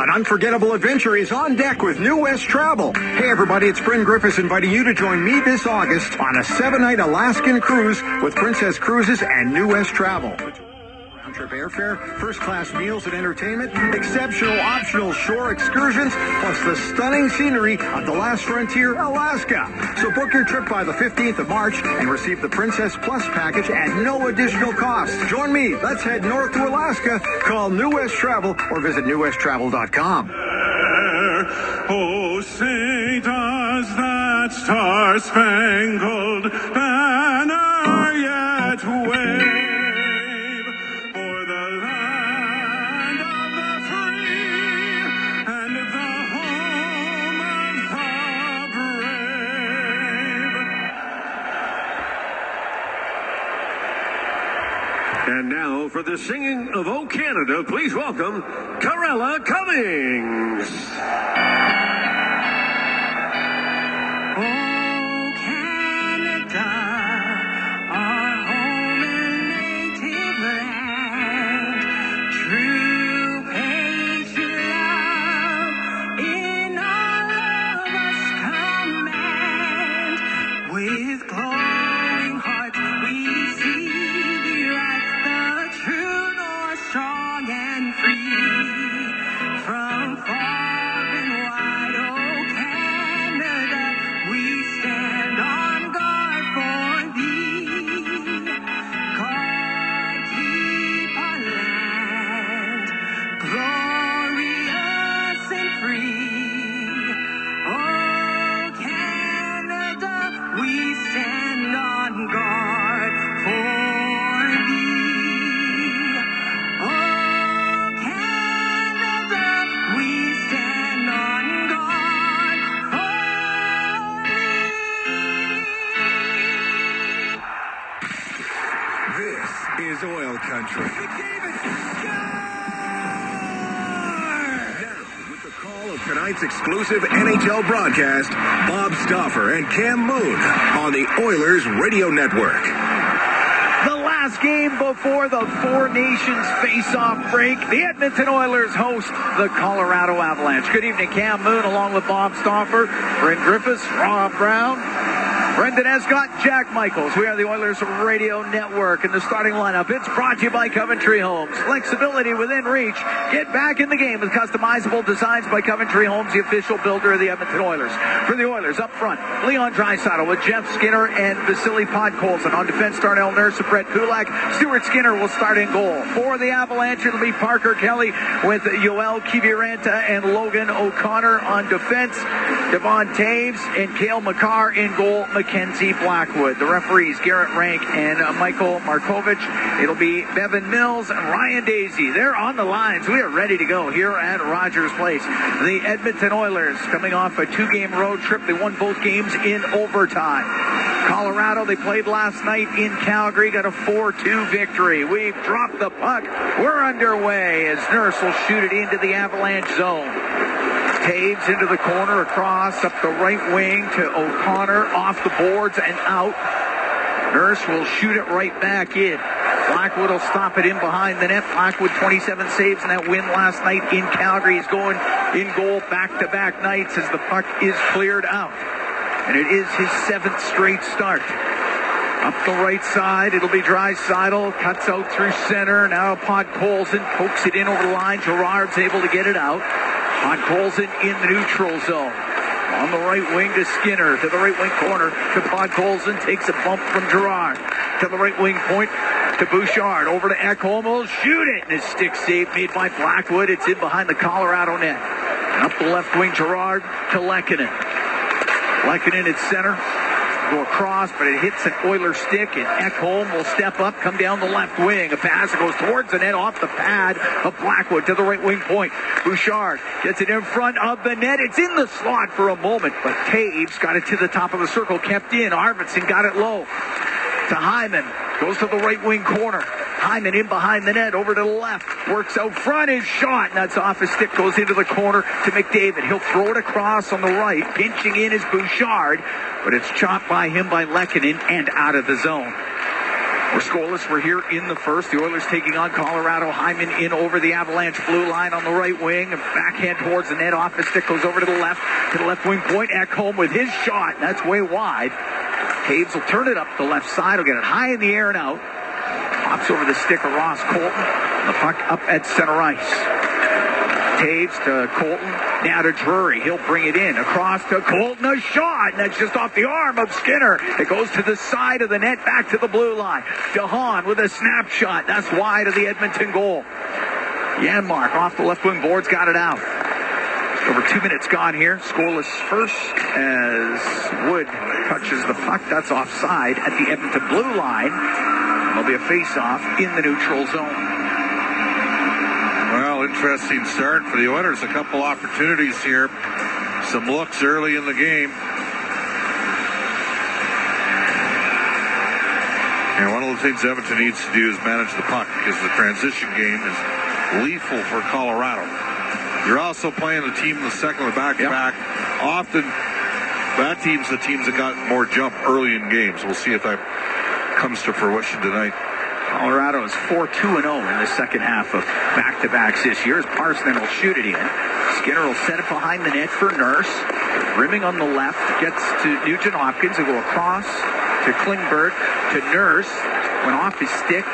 An unforgettable adventure is on deck with New West Travel. Hey everybody, it's Bryn Griffiths inviting you to join me this August on a 7-night Alaskan cruise with Princess Cruises and New West Travel. Round-trip airfare, first-class meals and entertainment, exceptional optional shore excursions, plus the stunning scenery of the last frontier, Alaska. So book your trip by the 15th of March and receive the Princess Plus package at no additional cost. Join me. Let's head north to Alaska. Call New West Travel or visit newwesttravel.com. Oh, say does that star-spangled banner yet wave? And now, for the singing of "O Canada," please welcome Carella Cummings. Oh, Canada, our home and native land, true patriot love in all of us command. With glowing hearts we see strong and free, from far and wide, oh Canada, we stand on guard for thee. God keep our land glorious and free. Oh Canada, we stand on guard for is oil country. He gave it. Now, with the call of tonight's exclusive NHL broadcast, Bob Stauffer and Cam Moon on the Oilers Radio Network. The last game before the Four Nations face-off break, the Edmonton Oilers host the Colorado Avalanche. Good evening, Cam Moon, along with Bob Stauffer, Bryn Griffiths, Rob Brown, Brendan Escott, Jack Michaels. We are the Oilers Radio Network. In the starting lineup, it's brought to you by Coventry Homes. Flexibility within reach. Get back in the game with customizable designs by Coventry Homes, the official builder of the Edmonton Oilers. For the Oilers, up front, Leon Draisaitl with Jeff Skinner and Vasily Podkolzin. On defense, Darnell Nurse and Brett Kulak. Stuart Skinner will start in goal. For the Avalanche, it'll be Parker Kelly with Yoel Kiviranta and Logan O'Connor on defense. Devon Taves and Cale Makar in goal. Mackenzie Blackwood. The referees, Garrett Rank and Michael Markovich. It'll be Bevan Mills and Ryan Daisy. They're on the lines. We are ready to go here at Rogers Place. The Edmonton Oilers coming off a 2-game road trip. They won both games in overtime. Colorado, they played last night in Calgary, got a 4-2 victory. We've dropped the puck. We're underway as Nurse will shoot it into the Avalanche zone. Taves into the corner, across, up the right wing to O'Connor, off the boards and out. Nurse will shoot it right back in. Blackwood will stop it in behind the net. Blackwood, 27 saves in that win last night in Calgary. He's going in goal back-to-back nights as the puck is cleared out. And it is his 7th straight start. Up the right side, it'll be Draisaitl, cuts out through center. Now Podkolzin pokes it in over the line. Gerard's able to get it out. Podkolzin in the neutral zone. On the right wing to Skinner, to the right wing corner to Podkolzin, takes a bump from Gerard. To the right wing point to Bouchard, over to Ekholm, will shoot it, and his stick save made by Blackwood. It's in behind the Colorado net. And up the left wing, Gerard to Lehkonen. Lehkonen at center, go across, but it hits an Oiler stick, and Ekholm will step up, come down the left wing. A pass that goes towards the net off the pad of Blackwood to the right wing point. Bouchard gets it in front of the net. It's in the slot for a moment, but Taves got it to the top of the circle, kept in. Arvidsson got it low to Hyman. Goes to the right wing corner. Hyman in behind the net, over to the left. Works out front, his shot. And that's off his stick, goes into the corner to McDavid. He'll throw it across on the right. Pinching in is Bouchard, but it's chopped by him by Lehkonen and out of the zone. We're scoreless. We're here in the first. The Oilers taking on Colorado. Hyman in over the Avalanche blue line on the right wing. Backhand towards the net. Off his stick goes over to the left wing point. Ekholm with his shot. That's way wide. Taves will turn it up the left side. He'll get it high in the air and out. Pops over the stick of Ross Colton. The puck up at center ice. Taves to Colton, now to Drury. He'll bring it in. Across to Colton, a shot, and that's just off the arm of Skinner. It goes to the side of the net, back to the blue line. DeHaan with a snapshot. That's wide of the Edmonton goal. Janmark off the left wing boards, got it out. Over 2 minutes gone here. Scoreless first as Wood touches the puck. That's offside at the Edmonton blue line. There'll be a face-off in the neutral zone. Well, interesting start for the Oilers. A couple opportunities here. Some looks early in the game. And one of the things Edmonton needs to do is manage the puck because the transition game is lethal for Colorado. You're also playing a team in the second or back-to-back. Yep. Often, that team's the teams that got more jump early in games. We'll see if that comes to fruition tonight. Colorado is 4-2-0 in the second half of back-to-backs this year as Parsons will shoot it in. Skinner will set it behind the net for Nurse. Rimming on the left, gets to Nugent Hopkins. He'll go across to Klingberg to Nurse. Went off his stick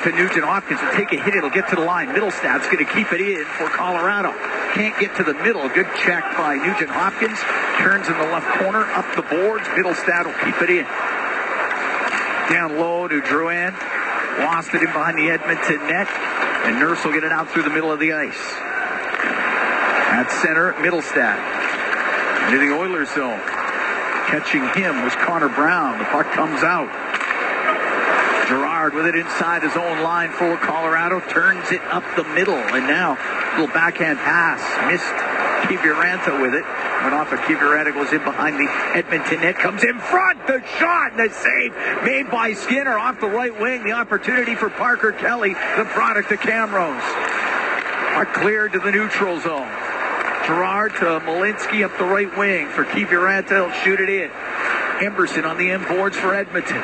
to Nugent Hopkins. Will take a hit. It'll get to the line. Middlestad's going to keep it in for Colorado. Can't get to the middle. Good check by Nugent Hopkins. Turns in the left corner. Up the boards. Middlestad will keep it in. Down low to Drouin. Lost it in behind the Edmonton net. And Nurse will get it out through the middle of the ice. At center, Middlestad. Into the Oilers zone. Catching him was Connor Brown. The puck comes out. Girard with it inside his own line for Colorado. Turns it up the middle. And now, a little backhand pass. Missed Kiviranta with it. Went off of Kiviranta, goes in behind the Edmonton net. Comes in front. The shot and the save made by Skinner off the right wing. The opportunity for Parker Kelly, the product of Camrose. Puck cleared to the neutral zone. Girard to Malinsky up the right wing for Kiviranta. He'll shoot it in. Emberson on the end boards for Edmonton.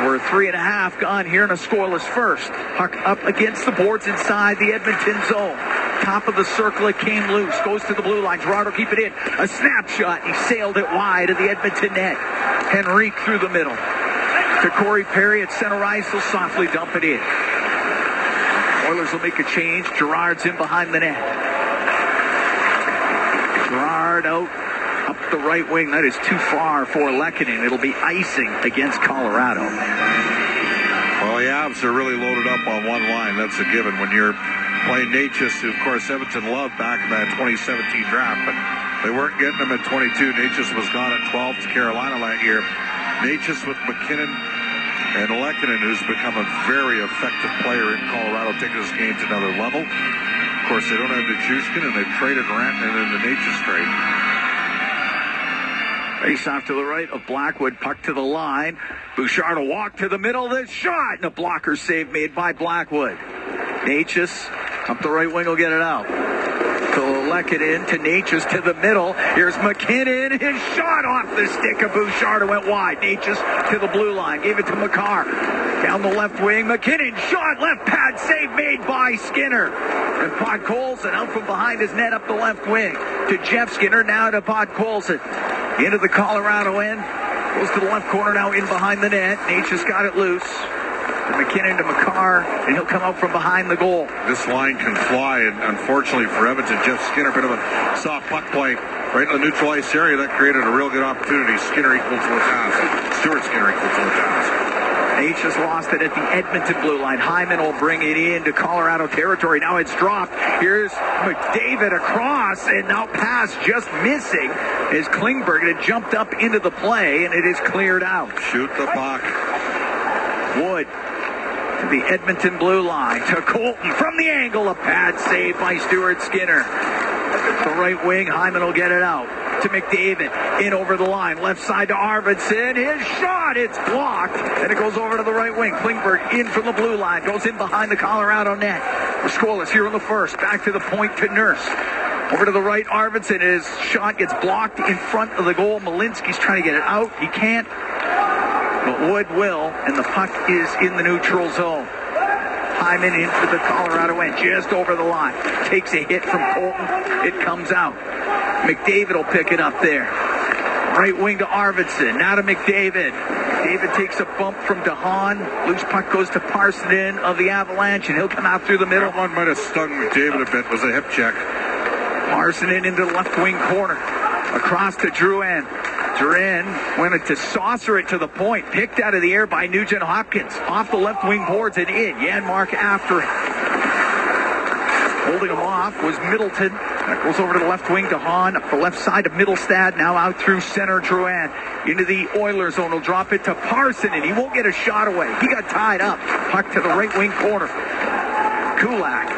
We're 3.5 gone here in a scoreless first. Puck up against the boards inside the Edmonton zone. Top of the circle, it came loose. Goes to the blue line. Gerard will keep it in. A snapshot. He sailed it wide of the Edmonton net. Henrique through the middle. To Corey Perry at center ice. He'll softly dump it in. Oilers will make a change. Gerard's in behind the net. Gerard out up the right wing. That is too far for Lehkonen. It'll be icing against Colorado. Well, the Avs are really loaded up on one line. That's a given. When you're playing Natchez, who, of course, Edmonton loved back in that 2017 draft, but they weren't getting him at 22. Natchez was gone at 12 to Carolina that year. Natchez with McKinnon and Lehkonen, who's become a very effective player in Colorado, taking this game to another level. Of course, they don't have Nichushkin, and they've traded Rantanen in the Natchez trade. Face off to the right of Blackwood. Puck to the line. Bouchard will walk to the middle. The shot. And a blocker save made by Blackwood. Natchez up the right wing will get it out. To Lehkonen to Natchez to the middle. Here's McKinnon. His shot off the stick of Bouchard went wide. Natchez to the blue line. Gave it to Makar. Down the left wing. McKinnon shot. Left pad save made by Skinner. And Podkolzin out from behind his net up the left wing. To Jeff Skinner. Now to Podkolzin. Into the Colorado end. Goes to the left corner now in behind the net. Natchez got it loose. McKinnon to Makar, and he'll come out from behind the goal. This line can fly, and unfortunately for Edmonton, Jeff Skinner, a bit of a soft puck play right in the neutral ice area. That created a real good opportunity. Skinner equals to the task. Stuart Skinner equals to the task. Natchez lost it at the Edmonton blue line. Hyman will bring it into Colorado territory. Now it's dropped. Here's McDavid across, and now pass just missing as Klingberg had jumped up into the play, and it is cleared out. Shoot the puck. Wood to the Edmonton blue line. To Colton from the angle. A pad save by Stuart Skinner. The right wing, Hyman will get it out. To McDavid, in over the line, left side to Arvidsson. His shot, it's blocked, and it goes over to the right wing. Klingberg in from the blue line, goes in behind the Colorado net. We're scoreless here in the first. Back to the point to Nurse. Over to the right, Arvidsson. His shot gets blocked in front of the goal. Malinsky's trying to get it out. He can't. but Wood will, and the puck is in the neutral zone. Hyman into the Colorado end, just over the line. Takes a hit from Colton. It comes out. McDavid will pick it up there. Right wing to Arvidsson. Now to McDavid. David takes a bump from DeHaan. Loose puck goes to Parsonen of the Avalanche, and he'll come out through the middle. That one might have stung McDavid a bit. Was a hip check. Parsonen into the left wing corner. Across to Drouin. Drouin went to saucer it to the point. Picked out of the air by Nugent Hopkins. Off the left wing boards and in. Janmark after it. Holding him off was Middleton. That goes over to the left wing to Hahn. Up the left side of Middlestad. Now out through center. Drouin into the Oilers zone. He'll drop it to Parsonen. He won't get a shot away. He got tied up. Puck to the right wing corner. Kulak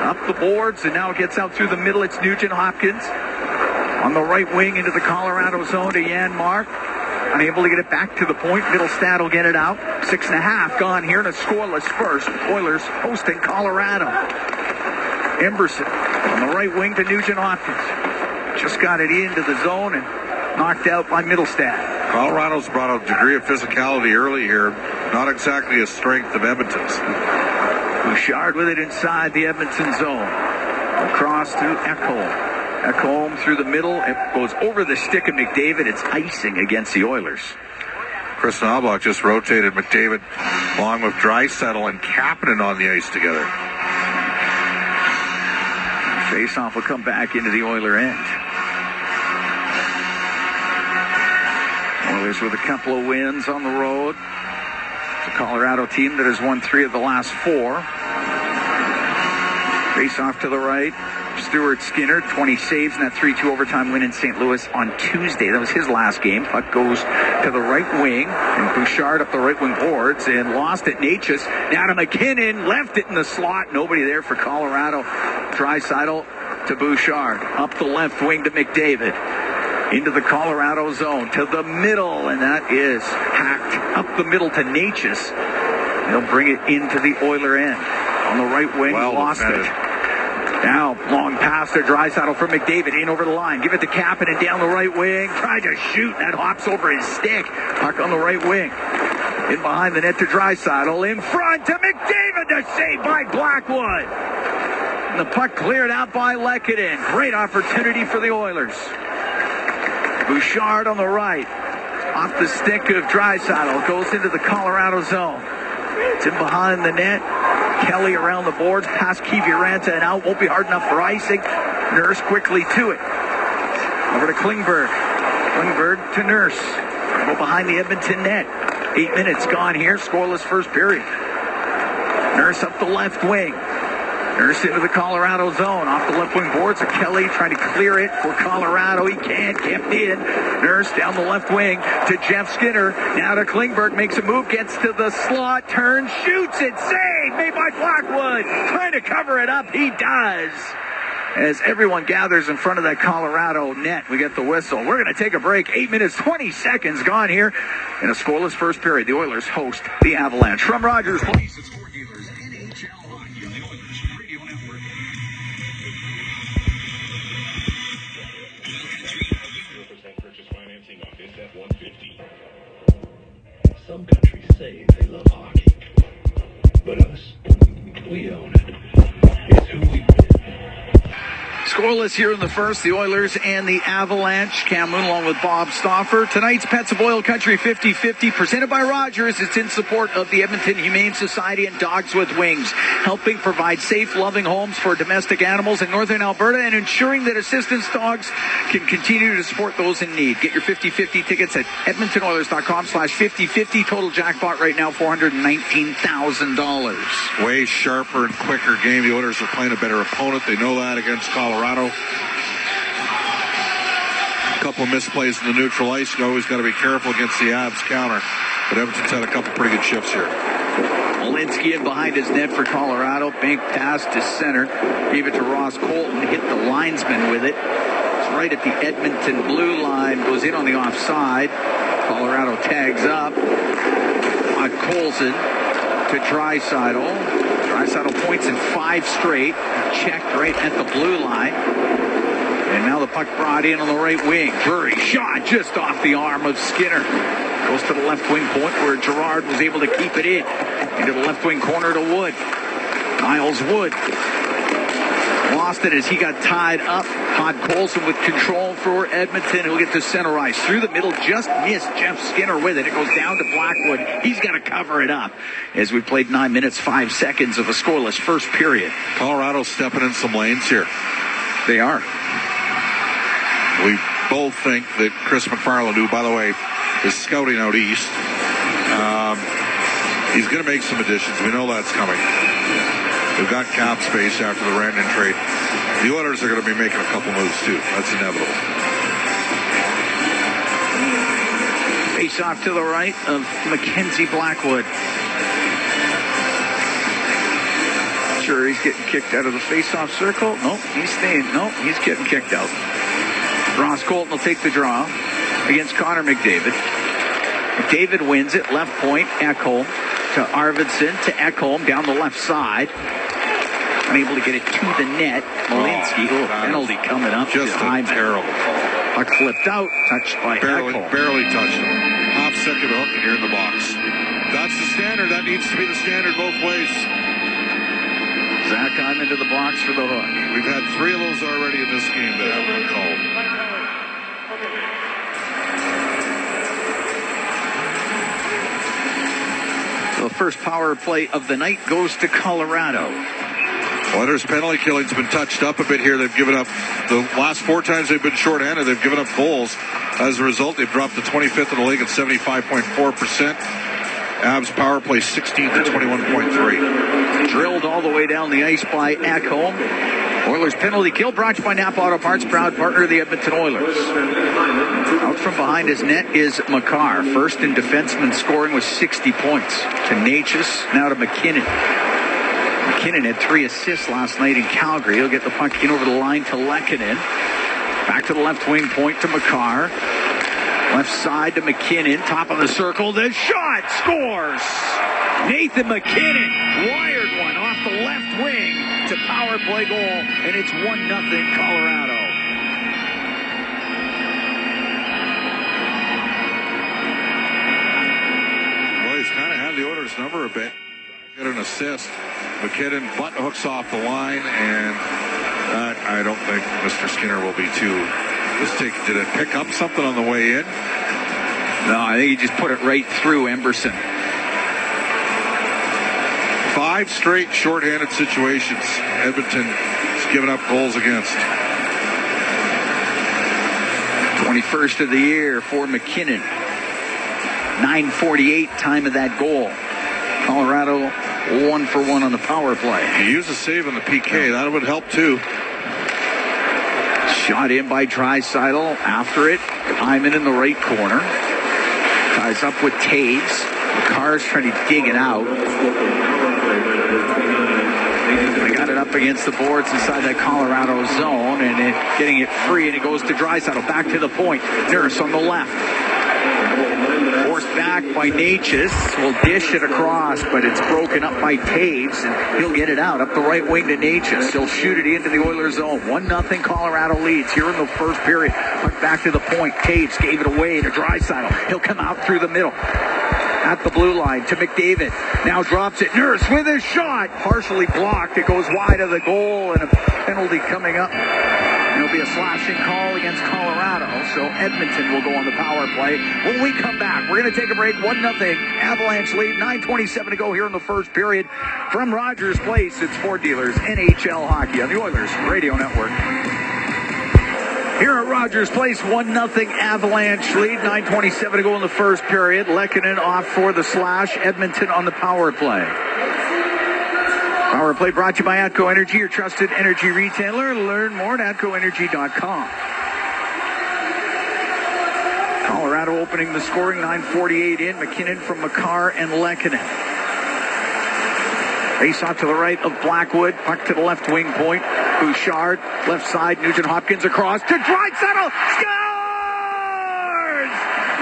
up the boards, and now it gets out through the middle. It's Nugent Hopkins on the right wing into the Colorado zone to Janmark. Unable to get it back to the point. Middlestad will get it out. 6.5 gone here in a scoreless first. Oilers hosting Colorado. Emberson on the right wing to Nugent Hopkins. Just got it into the zone and knocked out by Middlestad. Colorado's brought a degree of physicality early here. Not exactly a strength of Edmonton's. Bouchard with it inside the Edmonton zone. Across to Ekholm. Ekholm through the middle. It goes over the stick of McDavid. It's icing against the Oilers. Chris Knobloch just rotated McDavid along with Draisaitl and Kapanen on the ice together. Faceoff will come back into the Oiler end. Oilers with a couple of wins on the road. The Colorado team that has won 3 of the last 4. Faceoff to the right. Stuart Skinner, 20 saves in that 3-2 overtime win in St. Louis on Tuesday. That was his last game. Puck goes to the right wing, and Bouchard up the right wing boards and lost it. Natchez now to McKinnon, left it in the slot. Nobody there for Colorado. Draisaitl to Bouchard, up the left wing to McDavid. Into the Colorado zone, to the middle, and that is hacked up the middle to Natchez. They'll bring it into the Oiler end. On the right wing, lost it. Now, long pass to Draisaitl for McDavid, in over the line. Give it to Kapanen down the right wing. Tried to shoot, that hops over his stick. Puck on the right wing. In behind the net to Draisaitl. In front to McDavid, the save by Blackwood. And the puck cleared out by Lehkonen. Great opportunity for the Oilers. Bouchard on the right. Off the stick of Draisaitl. Goes into the Colorado zone. It's in behind the net. Kelly around the boards, past Kiviranta and out. Won't be hard enough for icing. Nurse quickly to it. Over to Klingberg. Klingberg to Nurse. Go behind the Edmonton net. 8 minutes gone here. Scoreless first period. Nurse up the left wing. Nurse into the Colorado zone. Off the left wing boards. Kelly trying to clear it for Colorado. He can't. Kept in. Nurse down the left wing to Jeff Skinner. Now to Klingberg. Makes a move. Gets to the slot. Turns. Shoots it. Save made by Blackwood. Trying to cover it up. He does. As everyone gathers in front of that Colorado net, we get the whistle. We're going to take a break. 8 minutes, 20 seconds gone here in a scoreless first period. The Oilers host the Avalanche. From Rogers Place, it's Sport Dealers, NHL Hockey on the Oilers Radio Network. Purchase financing on this F-150. Some countries say they love hockey, but us, we own it. It's who we've been. Scoreless here in the first, the Oilers and the Avalanche. Cam Moon along with Bob Stauffer. Tonight's Pets of Oil Country 50-50 presented by Rogers. It's in support of the Edmonton Humane Society and Dogs with Wings, helping provide safe, loving homes for domestic animals in northern Alberta and ensuring that assistance dogs can continue to support those in need. Get your 50-50 tickets at edmontonoilers.com/50-50. Total jackpot right now, $419,000. Way sharper and quicker game. The Oilers are playing a better opponent. They know that against Colorado. A couple of misplays in the neutral ice. You always got to be careful against the Avs counter. But Edmonton's had a couple pretty good shifts here. Malinsky in behind his net for Colorado. Bank pass to center. Gave it to Ross Colton. Hit the linesman with it. It's right at the Edmonton blue line. Goes in on the offside. Colorado tags up. Colson to Draisaitl. Draisaitl points in 5 straight. Checked right at the blue line. And now the puck brought in on the right wing. Drury shot just off the arm of Skinner. Goes to the left wing point where Gerard was able to keep it in. Into the left wing corner to Wood. Miles Wood lost it as he got tied up. Todd Colson with control for Edmonton. He'll get to center ice. Through the middle, just missed Jeff Skinner with it. It goes down to Blackwood. He's got to cover it up as we played 9 minutes, 5 seconds of a scoreless first period. Colorado's stepping in some lanes here. They are. We both think that Chris McFarland, who, by the way, is scouting out east, he's going to make some additions. We know that's coming. We've got cap space after the Randon trade. The Oilers are going to be making a couple moves, too. That's inevitable. Face off to the right of Mackenzie Blackwood. Sure, he's getting kicked out of the face-off circle. No, he's staying. No, he's getting kicked out. Ross Colton will take the draw against Connor McDavid. McDavid wins it. Left point, Ekholm to Arvidsson to Ekholm down the left side. Unable to get it to the net. Malinsky, penalty coming up. Just a terrible call. Puck flipped out, touched by Ekholm. Barely touched him. Half second hook and you're in the box. That's the standard. That needs to be the standard both ways. Zach, I'm into the box for the hook. We've had 3 of those already in this game that haven't been called. So the first power play of the night goes to Colorado. Oilers' penalty killing's been touched up a bit here. They've given up the last 4 times they've been shorthanded. They've given up goals. As a result, they've dropped to 25th in the league at 75.4%. Avs power play 16th at 21.3. Drilled all the way down the ice by Ekholm. Oilers penalty kill brought to you by Napa Auto Parts, proud partner of the Edmonton Oilers. Out from behind his net is Makar. First in defenseman scoring with 60 points. To Natchez, now to McKinnon. McKinnon had 3 assists last night in Calgary. He'll get the puck in over the line to Lehkonen. Back to the left wing point to Makar. Left side to McKinnon. Top of the circle. The shot scores. Nathan McKinnon wired one off the left wing to power play goal. And it's 1-0 Colorado. Well, he's kind of had the Oilers number a bit. Get an assist. McKinnon butt hooks off the line, and I don't think Mr. Skinner will be too. Did it pick up something on the way in? No, I think he just put it right through Emberson. 5 straight shorthanded situations Edmonton has given up goals against. 21st of the year for McKinnon. 9:48 time of that goal. Colorado 1 for 1 on the power play. He used a save on the PK. That would help too. Shot in by Draisaitl. After it, Hyman in the right corner. Ties up with Taves. The Car's trying to dig it out. They got it up against the boards inside that Colorado zone, and getting it free, and it goes to Draisaitl. Back to the point. Nurse on the left. Forced back by Natchez. Will dish it across, but it's broken up by Taves, and he'll get it out up the right wing to Natchez. He'll shoot it into the Oilers zone. 1-0 Colorado leads here in the first period. Back to the point. Taves gave it away to Draisaitl. He'll come out through the middle. At the blue line to McDavid. Now drops it. Nurse with his shot. Partially blocked. It goes wide of the goal, and a penalty coming up. It'll be a slashing call against Colorado, so Edmonton will go on the power play. When we come back, we're going to take a break. 1-0 Avalanche lead. 9:27 to go here in the first period. From Rogers Place, it's Ford Dealers NHL Hockey on the Oilers Radio Network. Here at Rogers Place, 1-0 Avalanche lead. 9:27 to go in the first period. Lehkonen off for the slash. Edmonton on the power play. Power play brought to you by Atco Energy, your trusted energy retailer. Learn more at atcoenergy.com. Colorado opening the scoring, 9:48 in. McKinnon from Makar and Lehkonen. Face off to the right of Blackwood. Puck to the left wing point. Bouchard, left side. Nugent Hopkins across to Draisaitl. Scores!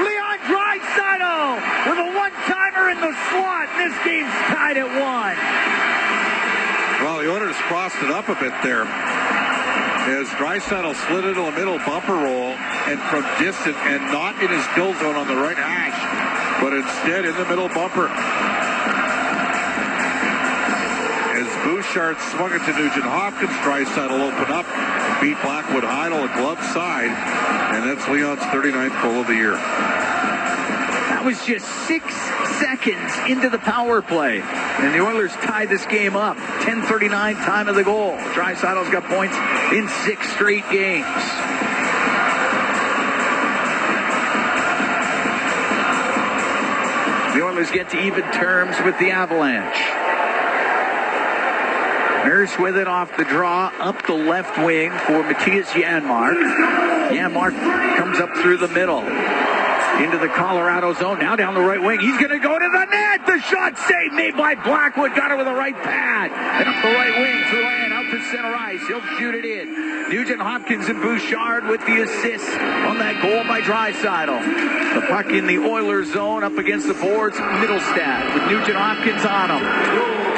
Leon Draisaitl with a one-timer in the slot. This game's tied at 1. Well, the Oilers crossed it up a bit there. As Draisaitl slid into the middle bumper roll, and from distant and not in his kill zone on the right hash, but instead in the middle bumper. As Bouchard swung it to Nugent Hopkins, Draisaitl will open up and beat Blackwood Heidel at glove side, and that's Leon's 39th goal of the year. That was just 6 seconds into the power play, and the Oilers tied this game up. 10:39 time of the goal. Draisaitl's got points in 6 straight games. The Oilers get to even terms with the Avalanche. Nurse with it off the draw, up the left wing for Matthias Janmark. Janmark comes up through the middle. Into the Colorado zone, now down the right wing. He's going to go to the net. The shot saved, made by Blackwood. Got it with the right pad. And up the right wing, through and out to center ice. He'll shoot it in. Nugent Hopkins and Bouchard with the assist on that goal by Draisaitl. The puck in the Oilers zone up against the boards. Middlestat with Nugent Hopkins on him.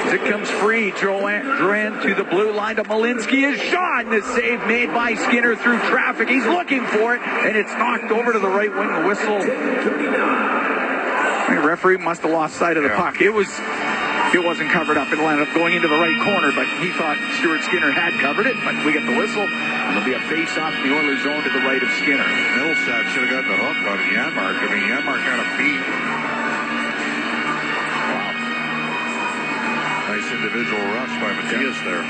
As it comes free, Drouin to the blue line to Malinsky. His shot, and the save made by Skinner through traffic. He's looking for it, and it's knocked over to the right wing. The whistle. The referee must have lost sight of the puck. It wasn't covered up. It landed up going into the right corner, but he thought Stuart Skinner had covered it. But we get the whistle, and there'll be a face-off in the Oilers zone to the right of Skinner. Middlestat should have gotten the hook on Janmark. I mean, Janmark had a beat. Wow. Nice individual rush by Matthias there.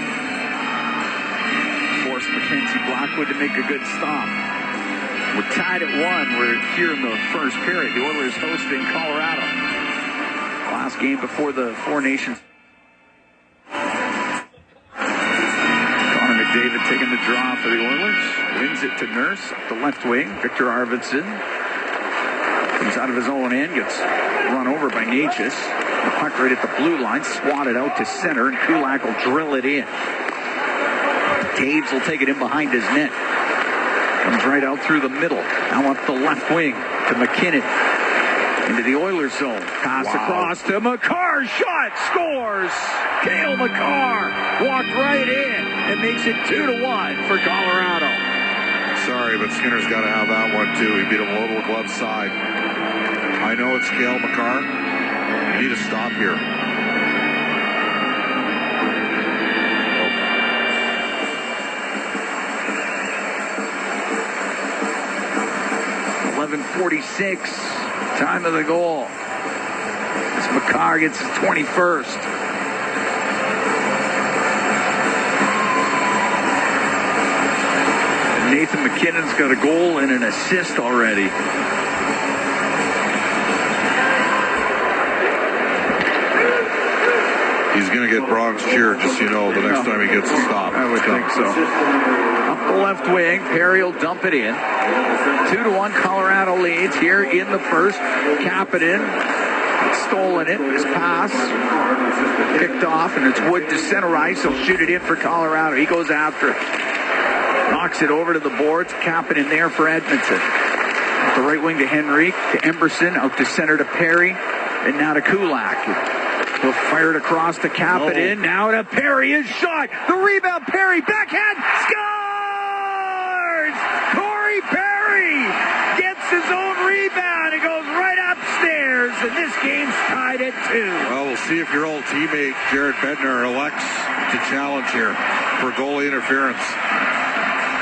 Forced Mackenzie Blackwood to make a good stop. We're tied at 1. We're here in the first period. The Oilers hosting Colorado. Last game before the Four Nations. Connor McDavid taking the draw for the Oilers. Wins it to Nurse up the left wing. Victor Arvidsson comes out of his own end. Gets run over by Natchez. The puck right at the blue line. Swatted out to center. And Kulak will drill it in. Taves will take it in behind his net. Comes right out through the middle. Now up the left wing to McKinnon. Into the Oilers zone. Pass across to McCarr. Shot. Scores. Cale McCarr walked right in and makes it 2-1 for Colorado. Sorry, but Skinner's got to have that one too. He beat him low to the glove side. I know it's Cale McCarr. You need to stop here. .46 time of the goal. As McCarr gets his 21st. And Nathan McKinnon's got a goal and an assist already. He's going to get Bronx cheer, just so you know, the next time he gets a stop. I would think so. Up the left wing, Perry will dump it in. 2-1 Colorado leads here in the first. Kapanen stolen it. His pass picked off, and it's Wood to center ice. He'll shoot it in for Colorado. He goes after it. Knocks it over to the boards. Kapanen there for Edmonton. Up the right wing to Henrique, to Emberson, out to center to Perry, and now to Kulak. He'll fire it across to Kapanen. Now to Perry. His shot. The rebound. Perry. Backhand. Scores! Corey Perry gets his own rebound. It goes right upstairs. And this game's tied at 2. Well, we'll see if your old teammate, Jared Bednar, elects to challenge here for goalie interference.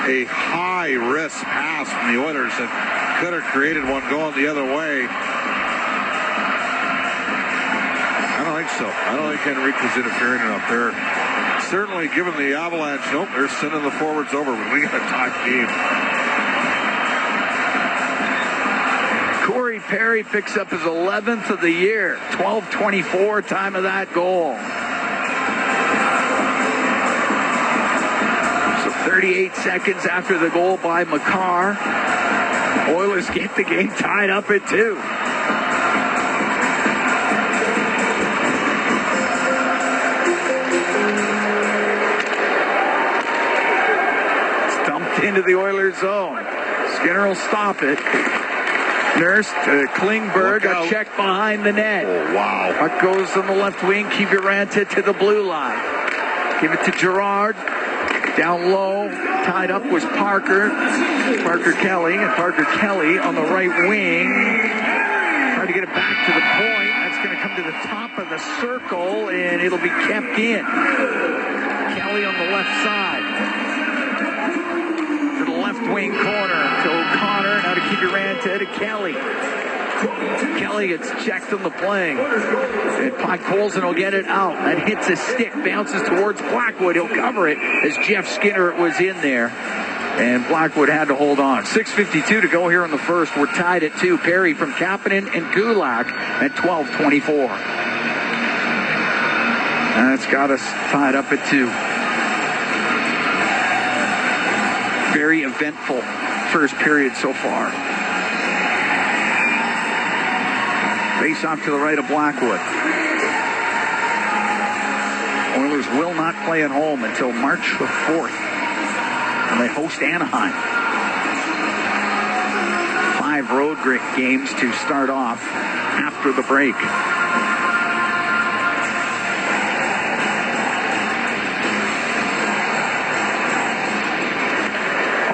A high-risk pass from the Oilers that could have created one going the other way. I don't think so. I don't think Henrique was interfering enough there. Certainly, given the Avalanche, nope, they're sending the forwards over. We got a tied game. Corey Perry picks up his 11th of the year. 12:24 time of that goal. So 38 seconds after the goal by McCarr, Oilers get the game tied up at 2. Into the Oilers zone. Skinner will stop it. Nurse to Klingberg, a check behind the net. Oh, wow. Puck goes on the left wing. Kiviranta to the blue line. Give it to Girard. Down low. Tied up was Parker Kelly. And Parker Kelly on the right wing. Tried to get it back to the point. That's going to come to the top of the circle, and it'll be kept in. Kelly on the left side. To the left wing corner to O'Connor. Now to Kiviranta to Kelly. Kelly gets checked on the play. And Colson will get it out. That hits a stick, bounces towards Blackwood. He'll cover it as Jeff Skinner was in there. And Blackwood had to hold on. 6:52 to go here in the first. We're tied at 2. Perry from Kapanen and Gulak at 12:24. That's got us tied up at 2. Very eventful first period so far. Face off to the right of Blackwood. Oilers will not play at home until March 4th. And they host Anaheim. 5 road games to start off after the break.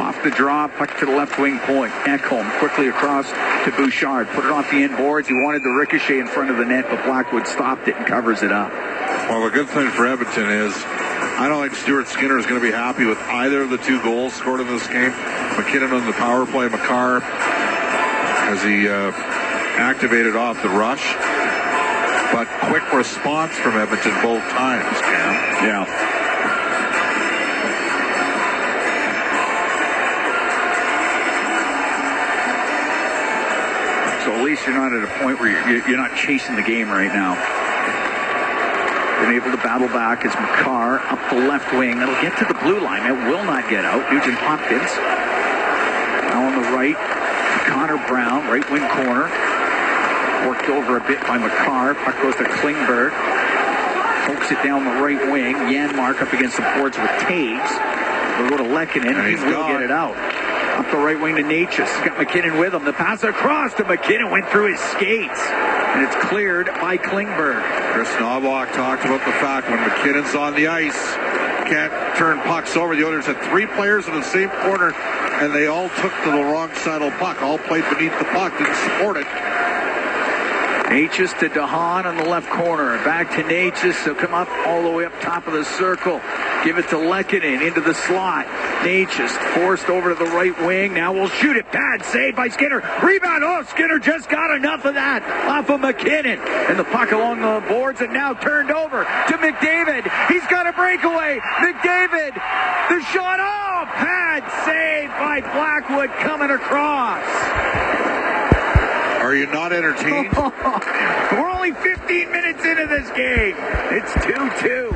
Off the draw, puck to the left wing point. Ekholm quickly across to Bouchard. Put it off the end boards. He wanted the ricochet in front of the net, but Blackwood stopped it and covers it up. Well, the good thing for Edmonton is I don't think Stuart Skinner is going to be happy with either of the 2 goals scored in this game. McKinnon on the power play, McCarr as he activated off the rush. But quick response from Edmonton both times, Cam. Yeah. So at least you're not at a point where you're not chasing the game right now. Been able to battle back as McCarr up the left wing. That'll get to the blue line. It will not get out. Nugent Hopkins now on the right. Connor Brown, right wing corner. Worked over a bit by McCarr. Puck goes to Klingberg. Pokes it down the right wing. Janmark up against the boards with Taves. They'll go to Lehkonen. He will get it out. Up the right wing to Natchez. He's got McKinnon with him. The pass across to McKinnon went through his skates. And it's cleared by Klingberg. Chris Knobloch talked about the fact when McKinnon's on the ice, can't turn pucks over. The Oilers had 3 players in the same corner, and they all took to the wrong side of the puck. All played beneath the puck, didn't support it. Natchez to DeHaan on the left corner. Back to Natchez. He'll come up all the way up top of the circle. Give it to Lehkonen into the slot. Natchez forced over to the right wing. Now we'll shoot it. Bad save by Skinner. Rebound. Oh, Skinner just got enough of that off of McKinnon. And the puck along the boards and now turned over to McDavid. He's got a breakaway. McDavid. The shot. Oh, bad save by Blackwood coming across. Are you not entertained? We're only 15 minutes into this game. It's 2-2.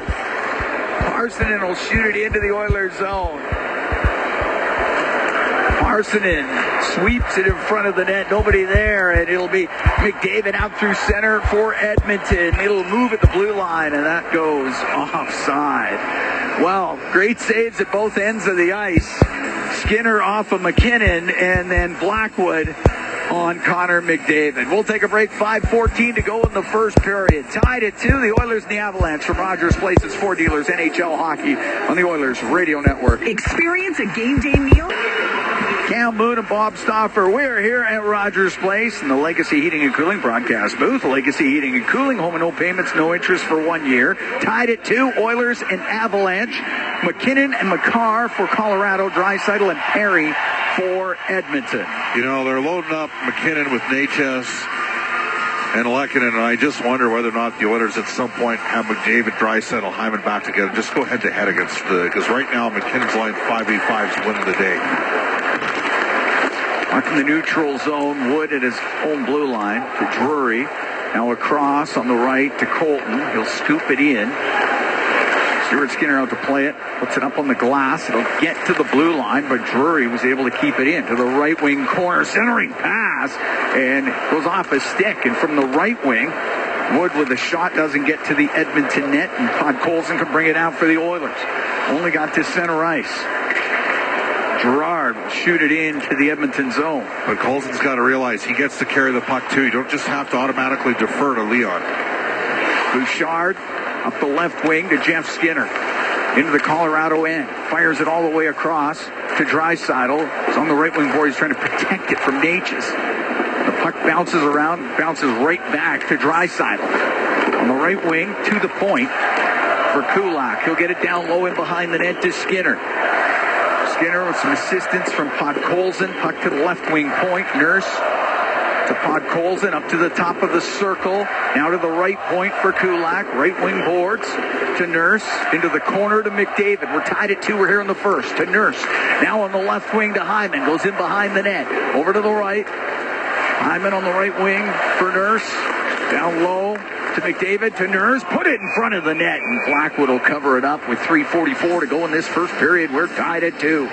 Parsonen will shoot it into the Oilers zone. Parsonen sweeps it in front of the net. Nobody there, and it'll be McDavid out through center for Edmonton. It'll move at the blue line, and that goes offside. Well, great saves at both ends of the ice. Skinner off of McKinnon, and then Blackwood on Connor McDavid. We'll take a break. 5:14 to go in the first period. Tied at 2, the Oilers and the Avalanche from Rogers Place. It's Ford Dealers NHL Hockey on the Oilers Radio Network. Experience a game day meal. Cam Moon and Bob Stauffer. We're here at Rogers Place in the Legacy Heating and Cooling broadcast booth. Legacy Heating and Cooling, home and no payments, no interest for 1 year. Tied at 2, Oilers and Avalanche. McKinnon and McCarr for Colorado. Draisaitl and Perry for Edmonton. You know, they're loading up McKinnon with Natchez and Lehkonen, and I just wonder whether or not the Oilers at some point have McDavid, Draisaitl, Hyman back together. Just go head-to-head against because right now McKinnon's line 5v5 is winning the day. Back in the neutral zone, Wood at his own blue line to Drury. Now across on the right to Colton. He'll scoop it in. Stuart Skinner out to play it. Puts it up on the glass. It'll get to the blue line, but Drury was able to keep it in. To the right wing corner. Centering pass. And goes off a stick. And from the right wing, Wood with a shot doesn't get to the Edmonton net. And Todd Colson can bring it out for the Oilers. Only got to center ice. Gerard will shoot it into the Edmonton zone. But Colson's got to realize he gets to carry the puck too. You don't just have to automatically defer to Leon. Bouchard up the left wing to Jeff Skinner. Into the Colorado end. Fires it all the way across to Draisaitl. He's on the right wing board. He's trying to protect it from Natchez. The Puck bounces around, bounces right back to Draisaitl. On the right wing, to the point for Kulak. He'll get it down low and behind the net to Skinner. Skinner with some assistance from Podkolzin. Puck to the left wing point. Nurse to Podkolzin up to the top of the circle. Now to the right point for Kulak. Right wing boards to Nurse. Into the corner to McDavid. We're tied at 2. We're here in the first. To Nurse. Now on the left wing to Hyman. Goes in behind the net. Over to the right. Hyman on the right wing for Nurse. Down low to McDavid, to Nurse. Put it in front of the net. And Blackwood will cover it up with 3:44 to go in this first period. We're tied at 2.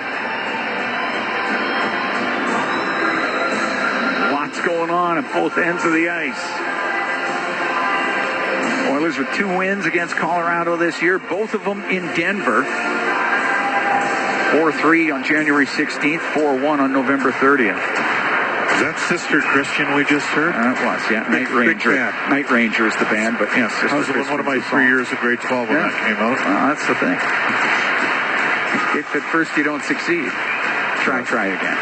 Lots going on at both ends of the ice. Oilers with 2 wins against Colorado this year. Both of them in Denver. 4-3 on January 16th. 4-1 on November 30th. Is that Sister Christian we just heard? It was, yeah. Night Ranger. Night Ranger is the band, but yes. That was one of my 3 years of grade 12 when that came out. Well, that's the thing. If at first you don't succeed, try again.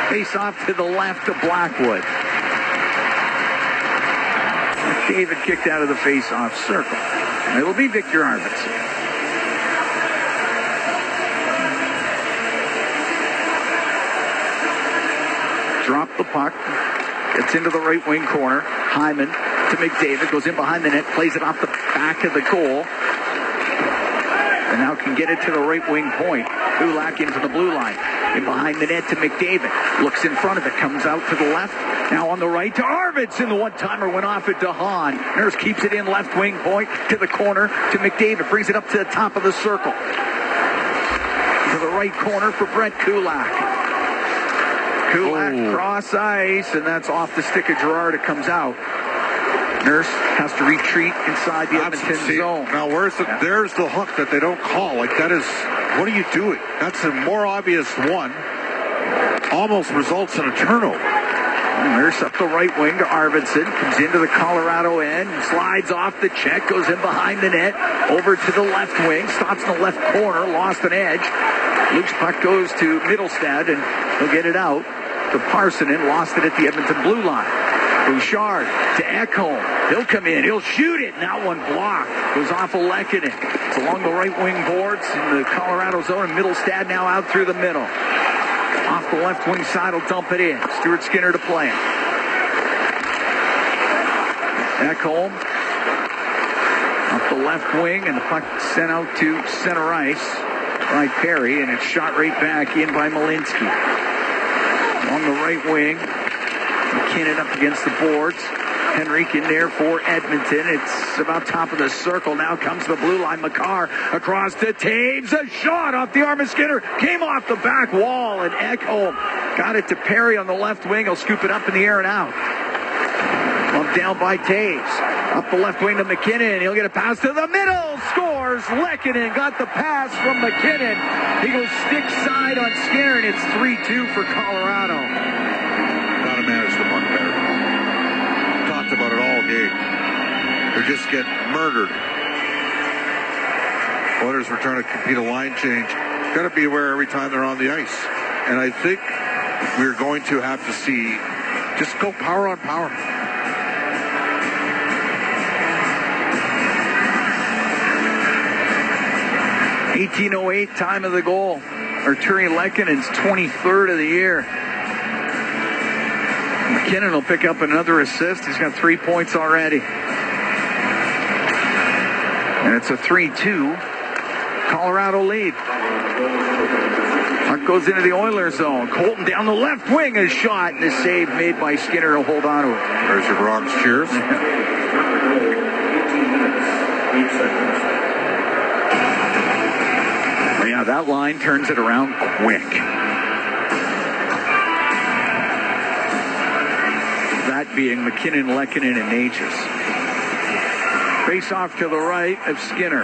Face off to the left to Blackwood. David kicked out of the face-off circle. It'll be Victor Arvidsson. Drop the puck. Gets into the right wing corner. Hyman to McDavid. Goes in behind the net. Plays it off the back of the goal. And now can get it to the right wing point. Kulak into the blue line. In behind the net to McDavid. Looks in front of it. Comes out to the left. Now on the right to Arvidsson. The one-timer went off at DeHaan. Nurse keeps it in left wing point to the corner to McDavid. Brings it up to the top of the circle. To the right corner for Brett Kulak. Kulak cross ice, and that's off the stick of Girard. It comes out. Nurse has to retreat inside the Edmonton zone. Now, there's the hook that they don't call. Like, that is, what are you doing? That's a more obvious one. Almost results in a turnover. Nurse up the right wing to Arvidsson. Comes into the Colorado end. Slides off the check. Goes in behind the net. Over to the left wing. Stops in the left corner. Lost an edge. Loose puck goes to Middlestad, and he'll get it out to Parsonen. Lost it at the Edmonton blue line. Bouchard to Ekholm. He'll come in. He'll shoot it. And that one blocked. Goes off of Lehkonen. It's along the right wing boards in the Colorado zone. And Middlestad now out through the middle. Off the left wing side, will dump it in. Stuart Skinner to play it. Ekholm up the left wing, and the puck sent out to center ice by Perry, and it's shot right back in by Malinsky. On the right wing, McKinnon up against the boards. Henrique in there for Edmonton. It's about top of the circle. Now comes the blue line. Makar across to Taves. A shot off the arm of Skinner. Came off the back wall, and Ekholm got it to Perry on the left wing. He'll scoop it up in the air and out. Bumped down by Taves. Up the left wing to McKinnon. He'll get a pass to the middle. Scores. Lehkonen got the pass from McKinnon. He goes stick side on Skinner, and it's 3-2 for Colorado. Gotta manage the puck better. Talked about it all game. They're just getting murdered. Oilers were trying to compete a line change. Got to be aware every time they're on the ice. And I think we're going to have to see just go power on power. .1808 time of the goal. Arturi Lehkonen's 23rd of the year. McKinnon will pick up another assist. He's got 3 points already. And it's a 3-2 Colorado lead. Puck goes into the Oilers zone. Colton down the left wing, a shot, and a save made by Skinner to hold on to it. There's your Bronx cheers. Well, yeah, that line turns it around quick. That being McKinnon, Lehkonen, and Natchez. Face off to the right of Skinner.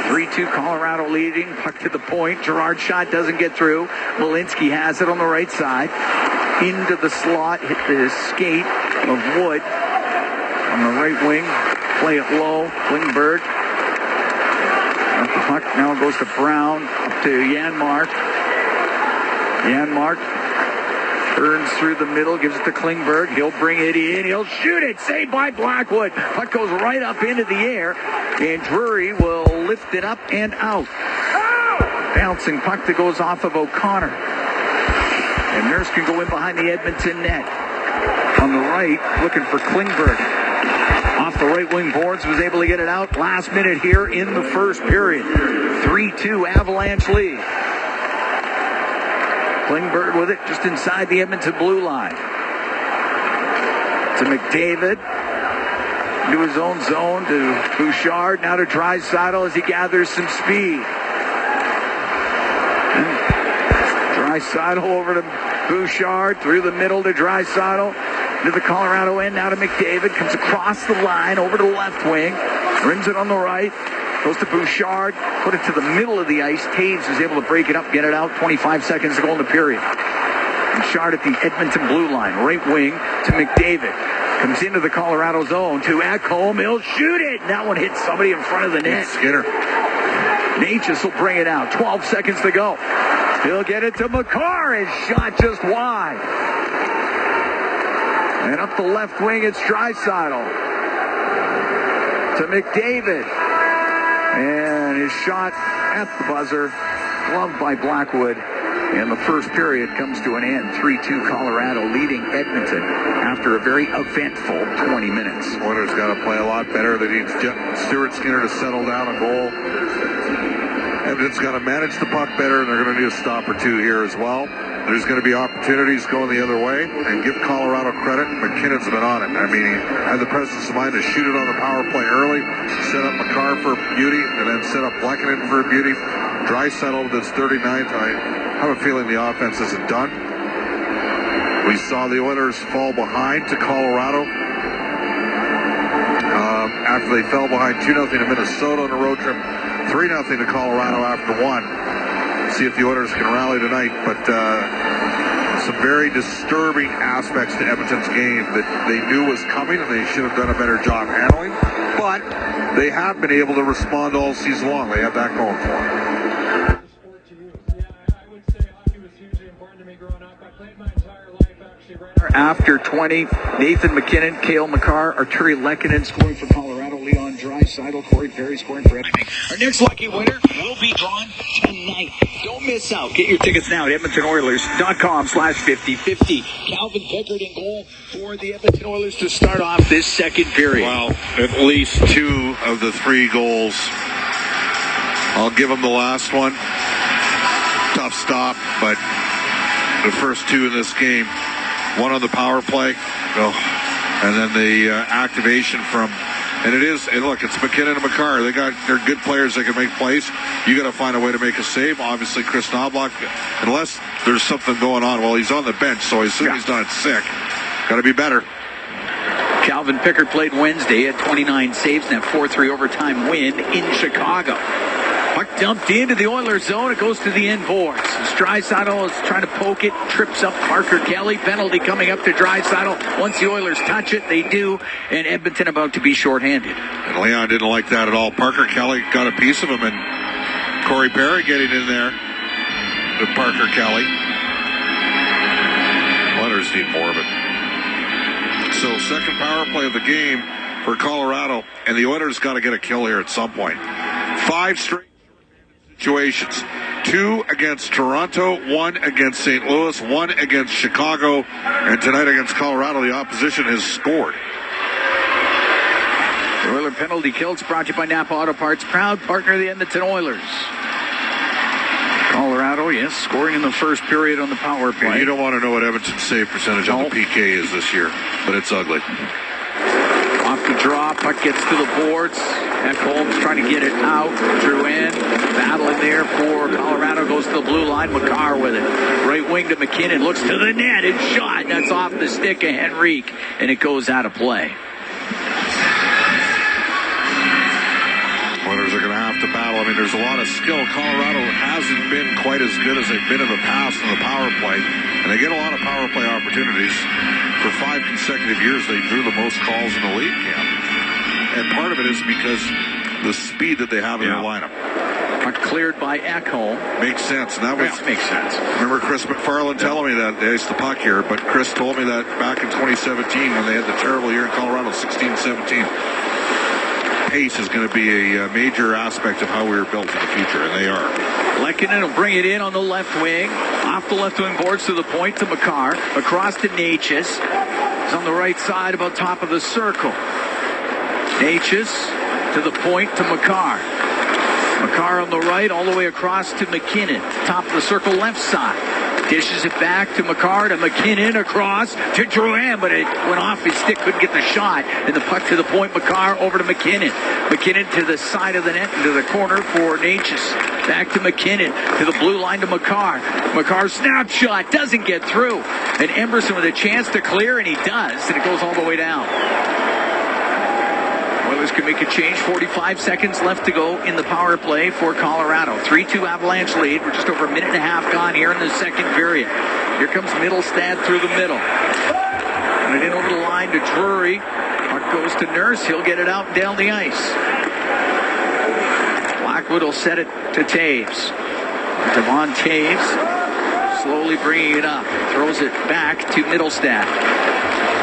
3-2 Colorado leading. Puck to the point. Girard shot doesn't get through. Malinsky has it on the right side. Into the slot. Hit the skate of Wood. On the right wing. Play it low. Klingberg. Got the puck Now it goes to Brown, up to Janmark. Janmark turns through the middle, gives it to Klingberg. He'll bring it in. He'll shoot it. Saved by Blackwood. Puck goes right up into the air. And Drury will lift it up and out. Bouncing puck that goes off of O'Connor. And Nurse can go in behind the Edmonton net. On the right, looking for Klingberg. Off the right wing boards, was able to get it out last minute here in the first period. 3-2 Avalanche lead. Klingberg with it just inside the Edmonton blue line. To McDavid. Into his own zone to Bouchard. Now to Draisaitl as he gathers some speed. Draisaitl over to Bouchard. Through the middle to Draisaitl. To the Colorado end. Now to McDavid. Comes across the line over to the left wing. Rims it on the right. Goes to Bouchard. Put it to the middle of the ice. Taves is able to break it up, get it out. 25 seconds to go in the period. Bouchard at the Edmonton blue line. Right wing to McDavid. Comes into the Colorado zone to Ekholm. He'll shoot it. And that one hits somebody in front of the net. Skinner. Natchez will bring it out. 12 seconds to go. He'll get it to Makar. His shot just wide. And up the left wing, it's Draisaitl. To McDavid. And his shot at the buzzer. Gloved by Blackwood. And the first period comes to an end. 3-2 Colorado leading Edmonton after a very eventful 20 minutes. Oilers got to play a lot better. They need Stuart Skinner to settle down a goal. Edmonton's got to manage the puck better, and they're going to need a stop or two here as well. There's going to be opportunities going the other way, and give Colorado credit. McKinnon's been on it. I mean, he had the presence of mind to shoot it on the power play early, set up Makar for beauty, and then set up Lehkonen for beauty. Draisaitl with his 39th. I have a feeling the offense isn't done. We saw the Oilers fall behind to Colorado after they fell behind 2-0 to Minnesota on a road trip, 3-0 to Colorado after one. See if the Oilers can rally tonight, but some very disturbing aspects to Edmonton's game that they knew was coming, and they should have done a better job handling. But they have been able to respond all season long. They have that going for them. After 20, Nathan McKinnon, Cale Makar, Arturi Lehkonen scoring for Colorado, Leon Draisaitl, Corey Perry scoring for Edmonton. Our next lucky winner will be drawn tonight. Don't miss out. Get your tickets now at EdmontonOilers.com/5050. Calvin Pickard in goal for the Edmonton Oilers to start off this second period. Well, at least 2 of the 3 goals. I'll give him the last one. Tough stop, but the first 2 in this game. One on the power play, and then the activation from, and look, it's McKinnon and Makar. They're good players that can make plays. You got to find a way to make a save. Obviously, Chris Knobloch, unless there's something going on. Well, he's on the bench, so I assume he's not sick. Got to be better. Calvin Pickard played Wednesday at 29 saves and a 4-3 overtime win in Chicago. Puck dumped into the Oilers zone. It goes to the end boards. Draisaitl is trying to poke it. Trips up Parker Kelly. Penalty coming up to Draisaitl. Once the Oilers touch it, they do. And Edmonton about to be shorthanded. And Leon didn't like that at all. Parker Kelly got a piece of him. And Corey Perry getting in there with Parker Kelly. Oilers need more of it. So second power play of the game for Colorado. And the Oilers got to get a kill here at some point. 5 straight situations. 2 against Toronto, 1 against St. Louis, 1 against Chicago, and tonight against Colorado, the opposition has scored. The Oiler penalty kills brought to you by Napa Auto Parts, proud partner of the Edmonton Oilers. Colorado, yes, scoring in the first period on the power play. Yeah, you don't want to know what Edmonton's save percentage on the PK is this year, but it's ugly. Off the draw, puck gets to the boards. Ekholm's trying to get it out. Drew in. Battling there for Colorado. Goes to the blue line. Makar with it. Right wing to McKinnon. Looks to the net. It's shot. That's off the stick of Henrique. And it goes out of play. Oilers are going to have to battle. I mean, there's a lot of skill. Colorado hasn't been quite as good as they've been in the past in the power play. And they get a lot of power play opportunities. For 5 consecutive years, they drew the most calls in the league, Cam. And part of it is because the speed that they have in their lineup. Cleared by Ekholm. Makes sense. And that was, makes sense. Remember Chris McFarland telling me that they iced the puck here, but Chris told me that back in 2017 when they had the terrible year in Colorado, 16-17. Pace is going to be a major aspect of how we were built for the future, and they are. Lehkonen will bring it in on the left wing. Off the left wing boards to the point to Makar. Across to Natchez. He's on the right side about top of the circle. Natchez to the point to Makar. Makar on the right, all the way across to McKinnon. Top of the circle, left side. Dishes it back to Makar to McKinnon, across to Drouin, but it went off his stick, couldn't get the shot. And the puck to the point, Makar over to McKinnon. McKinnon to the side of the net, into the corner for Natchez. Back to McKinnon, to the blue line to Makar. Makar's snapshot doesn't get through. And Emberson with a chance to clear, and he does, and it goes all the way down. Oilers can make a change. 45 seconds left to go in the power play for Colorado. 3-2 Avalanche lead. We're just over a minute and a half gone here in the second period. Here comes Middlestad through the middle. And it in over the line to Drury. Puck goes to Nurse. He'll get it out and down the ice. Blackwood will set it to Taves. Devon Taves slowly bringing it up. Throws it back to Middlestad.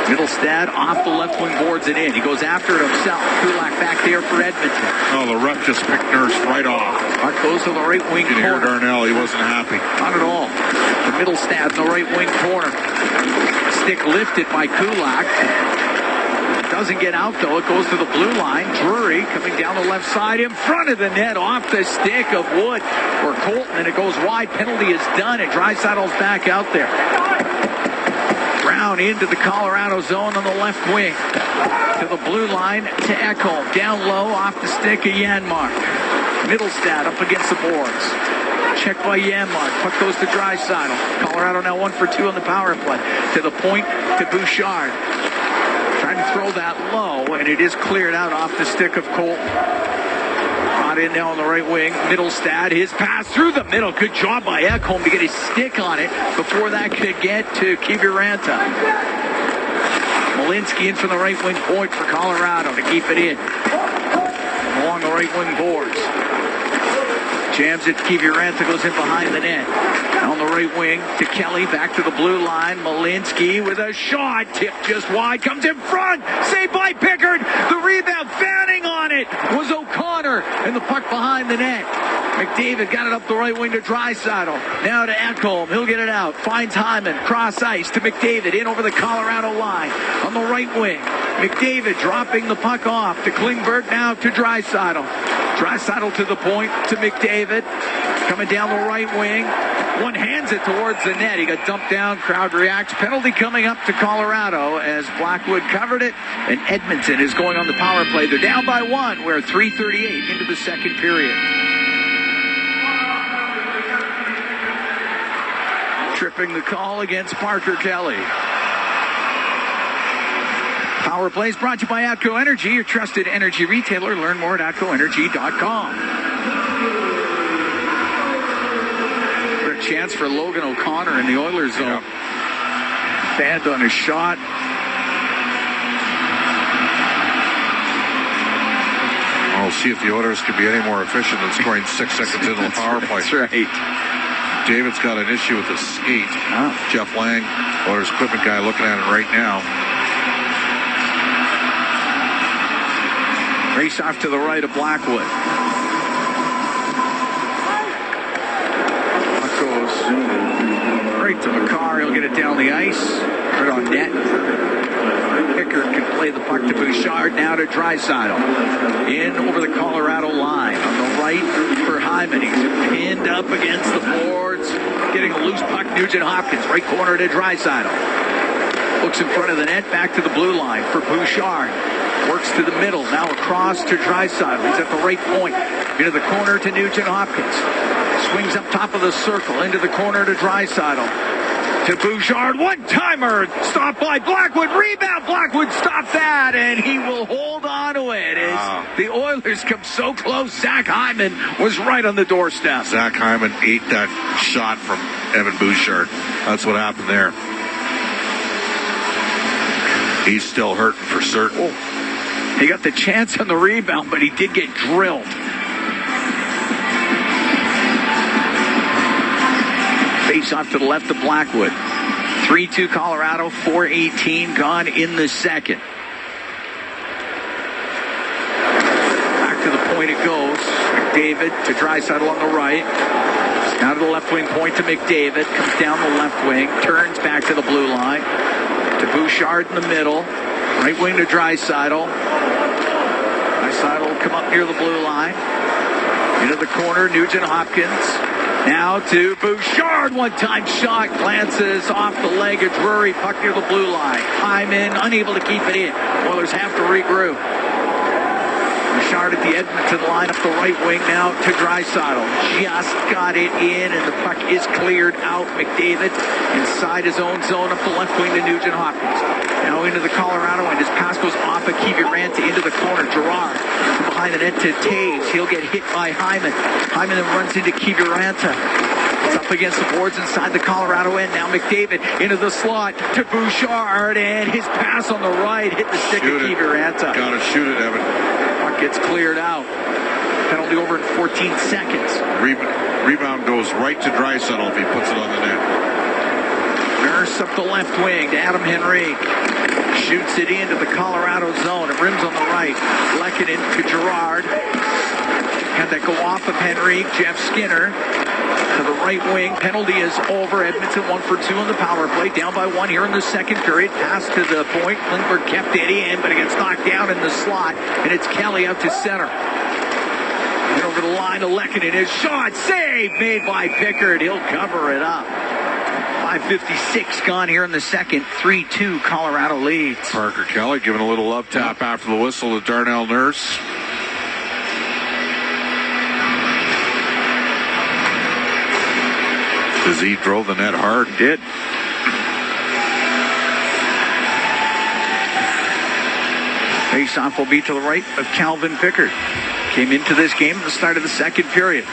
Middlestad off the left wing boards it in. He goes after it himself. Kulak back there for Edmonton. Oh, the ref just picked Nurse right off. Puck goes to the right wing corner. You can hear Darnell. He wasn't happy. Not at all. The Middlestad in the right wing corner. Stick lifted by Kulak. Doesn't get out though. It goes to the blue line. Drury coming down the left side in front of the net off the stick of Wood for Colton, and it goes wide. Penalty is done, and Draisaitl's back out there. Brown into the Colorado zone on the left wing. To the blue line to Ekholm. Down low off the stick of Janmark. Middlestad up against the boards. Check by Janmark. Puck goes to Draisaitl. Colorado now 1 for 2 on the power play. To the point to Bouchard. Trying to throw that low, and it is cleared out off the stick of Colton. In now on the right wing. Middlestad, his pass through the middle. Good job by Ekholm to get his stick on it before that could get to Kiviranta. Malinsky in from the right wing point for Colorado to keep it in. Along the right wing boards. Jams it. Kiviranta goes in behind the net. On the right wing to Kelly. Back to the blue line. Malinsky with a shot. Tipped just wide. Comes in front. Saved by Pickard. The rebound. Fanning on it was O'Connor. And the puck behind the net. McDavid got it up the right wing to Draisaitl. Now to Ekholm. He'll get it out. Finds Hyman. Cross ice to McDavid. In over the Colorado line. On the right wing. McDavid dropping the puck off to Klingberg. Now to Draisaitl. Draisaitl to the point to McDavid. Coming down the right wing. One hands it towards the net. He got dumped down. Crowd reacts. Penalty coming up to Colorado as Blackwood covered it. And Edmonton is going on the power play. They're down by 1. We're 3:38 into the second period. Tripping the call against Parker Kelly. Power play is brought to you by ATCO Energy, your trusted energy retailer. Learn more at atcoenergy.com. Chance for Logan O'Connor in the Oilers zone. Banned on his shot. I'll see if the Oilers can be any more efficient than scoring 6 seconds into the power play. That's right. David's got an issue with his skate. Jeff Lang, Oilers equipment guy, looking at it right now. Race off to the right of Blackwood. Right to Makar. He'll get it down the ice. Right on net. Pickard can play the puck to Bouchard. Now to Draisaitl. In over the Colorado line. On the right for Hyman. He's pinned up against the boards. Getting a loose puck. Nugent Hopkins. Right corner to Draisaitl. Looks in front of the net. Back to the blue line for Bouchard. Works to the middle. Now across to Draisaitl. He's at the right point. Into the corner to Nugent Hopkins. Swings up top of the circle. Into the corner to Draisaitl. To Bouchard. One-timer. Stopped by Blackwood. Rebound. Blackwood stopped that. And he will hold on to it. As the Oilers come so close. Zach Hyman was right on the doorstep. Zach Hyman ate that shot from Evan Bouchard. That's what happened there. He's still hurting for certain. Oh. He got the chance on the rebound, but he did get drilled. Face off to the left of Blackwood. 3-2 Colorado, 4:18 gone in the second. Back to the point it goes. McDavid to Draisaitl on the right. Now to the left wing point to McDavid. Comes down the left wing. Turns back to the blue line. To Bouchard in the middle. Right wing to Draisaitl. Draisaitl will come up near the blue line. Into the corner, Nugent Hopkins. Now to Bouchard. One-time shot. Glances off the leg of Drury. Puck near the blue line. Hyman unable to keep it in. Oilers have to regroup. Bouchard at the Edmonton line up the right wing now to Draisaitl. Just got it in, and the puck is cleared out. McDavid inside his own zone up the left wing to Nugent Hopkins. Now into the Colorado end. His pass goes off of Kiviranta into the corner. Gerard from behind the net to Taves. He'll get hit by Hyman. Hyman then runs into Kiviranta. It's up against the boards inside the Colorado end. Now McDavid into the slot to Bouchard, and his pass on the right hit the stick of Kiviranta. Gotta shoot it, Evan. Puck gets cleared out. Penalty over in 14 seconds. Rebound goes right to Draisaitl if he puts it on the net. Nurse up the left wing to Adam Henrique. Shoots it into the Colorado zone. It rims on the right. Lehkonen to Gerard. Had that go off of Henrique. Jeff Skinner to the right wing. Penalty is over. Edmonton 1 for 2 on the power play. Down by 1 here in the second period. Pass to the point. Lindbergh kept it in, but it gets knocked down in the slot. And it's Kelly out to center. And over the line to Lehkonen. His shot. Save made by Pickard. He'll cover it up. 5:56 gone here in the second. 3-2 Colorado leads. Parker Kelly giving a little love tap after the whistle to Darnell Nurse. As he drove the net hard. Did. Face-off will be to the right of Calvin Pickard. Came into this game at the start of the second period.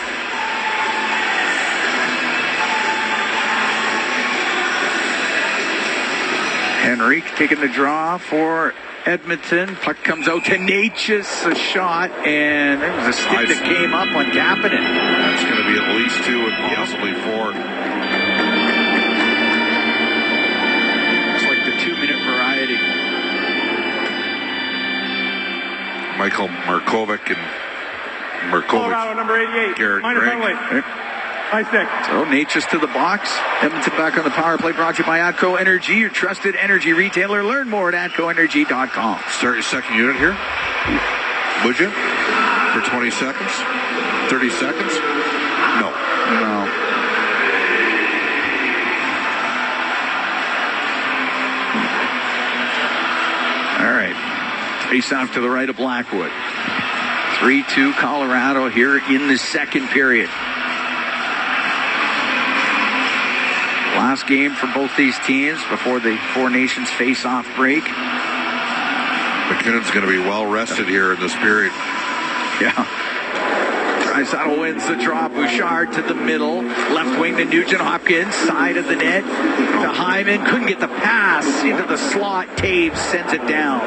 Henrique taking the draw for Edmonton. Puck comes out to Natchez, a shot, and there was a stick that came up on Kapanen. That's going to be at least 2 and possibly 4. Looks like the 2-minute variety. Michael Markovic and Colorado, number 88. Garrett Minor Gregg. penalty. High stick. So Natchez to the box. Edmonton back on the power play, brought to you by ATCO Energy, your trusted energy retailer. Learn more at ATCOenergy.com. Start your second unit here. Would you? For 20 seconds? 30 seconds? No. All right. Face off to the right of Blackwood. 3-2 Colorado here in the second period. Last game for both these teams before the Four Nations face-off break. McKinnon's going to be well rested here in this period. Yeah. Draisaitl wins the draw. Bouchard to the middle. Left wing to Nugent Hopkins. Side of the net to Hyman. Couldn't get the pass into the slot. Taves sends it down.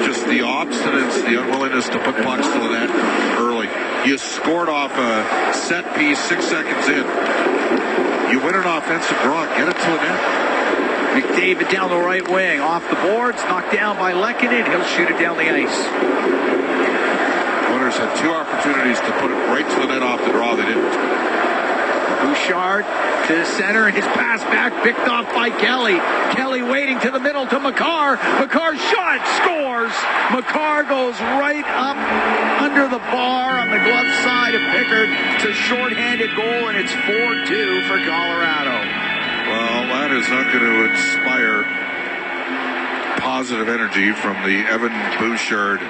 Just the obstinance, the unwillingness to put pucks to the net early. You scored off a set piece 6 seconds in. You win an offensive draw. Get it to the net. McDavid down the right wing. Off the boards. Knocked down by Lehkonen. He'll shoot it down the ice. Oilers had 2 opportunities to put it right to the net off the draw. They didn't. Bouchard to the center, and his pass back picked off by Kelly. Kelly waiting to the middle to Makar. Makar shot, scores. Makar goes right up under the bar on the glove side of Pickard. It's a shorthanded goal, and it's 4-2 for Colorado. Well, that is not going to inspire positive energy from the Evan Bouchard.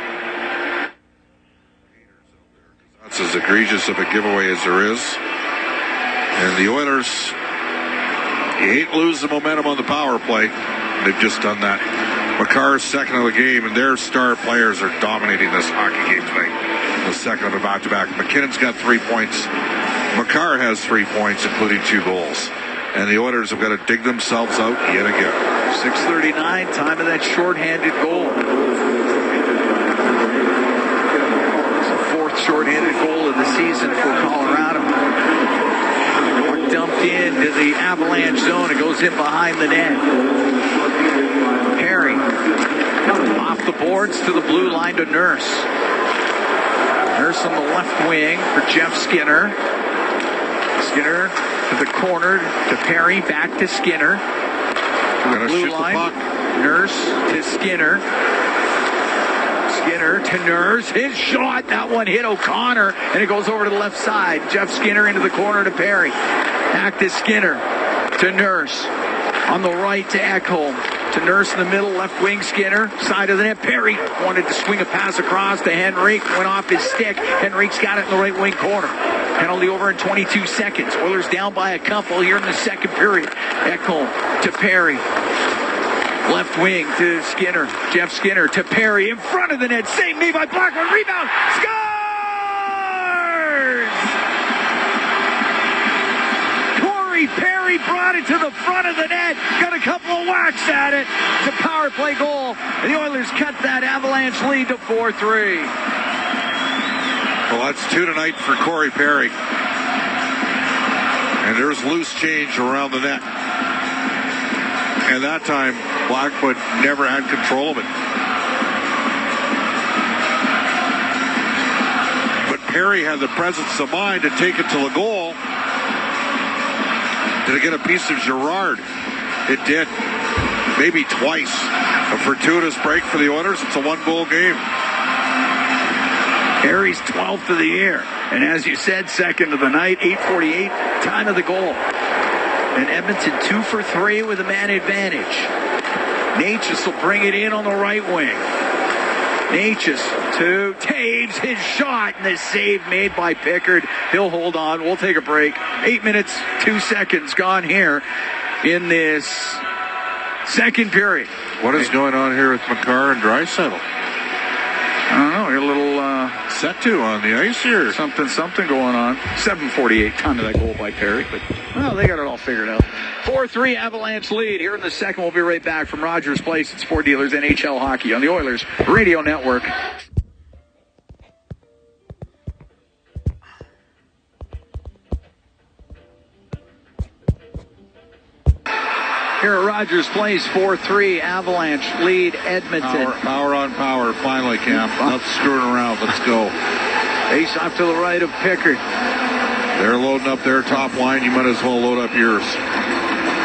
That's as egregious of a giveaway as there is. And the Oilers, you hate to lose the momentum on the power play. They've just done that. Makar's second of the game, and their star players are dominating this hockey game tonight. The second of a back-to-back. McKinnon's got 3 points. Makar has 3 points, including 2 goals. And the Oilers have got to dig themselves out yet again. 6:39, time of that shorthanded goal. It's the 4th shorthanded goal of the season for Colorado. Dumped into the Avalanche goes in behind the net. Perry off the boards to the blue line to Nurse. Nurse on the left wing for Jeff Skinner. Skinner to the corner to Perry, back to Skinner. To the blue line. Nurse to Skinner. Skinner to Nurse. His shot. That one hit O'Connor, and it goes over to the left side. Jeff Skinner into the corner to Perry. Back to Skinner to Nurse. On the right to Ekholm. To Nurse in the middle, left wing Skinner. Side of the net. Perry wanted to swing a pass across to Henrique. Went off his stick. Henrique's got it in the right wing corner. Penalty over in 22 seconds. Oilers down by a couple here in the second period. Ekholm to Perry. Left wing to Skinner. Jeff Skinner to Perry in front of the net. Save made by Blackwood. Rebound. Scores! Corey Perry brought it to the front of the net. Got a couple of whacks at it. It's a power play goal. And the Oilers cut that Avalanche lead to 4-3. Well, that's 2 tonight for Corey Perry. And there's loose change around the net. And that time, Blackwood never had control of it. But Perry had the presence of mind to take it to the goal. Did it get a piece of Girard? It did. Maybe twice. A fortuitous break for the Oilers. It's a one-goal game. Perry's 12th of the year. And as you said, second of the night, 8:48, time of the goal. And Edmonton 2 for 3 with a man advantage. Natchez will bring it in on the right wing. Natchez to Taves, his shot, and the save made by Pickard. He'll hold on. We'll take a break. 8 minutes, 2 seconds gone here in this second period. What is going on here with McCarr and Draisaitl? I don't know. A little set to on the ice here. Something going on. 7:48, time of that goal by Perry. But, well, they got it all figured out. 4-3 Avalanche lead. Here in the second, we'll be right back from Rogers Place at Sport Dealers NHL Hockey on the Oilers Radio Network. Here at Rogers Place, 4-3, Avalanche lead Edmonton. Power on power, finally, Cam. Not screwing around. Let's go. Face off to the right of Pickard. They're loading up their top line. You might as well load up yours.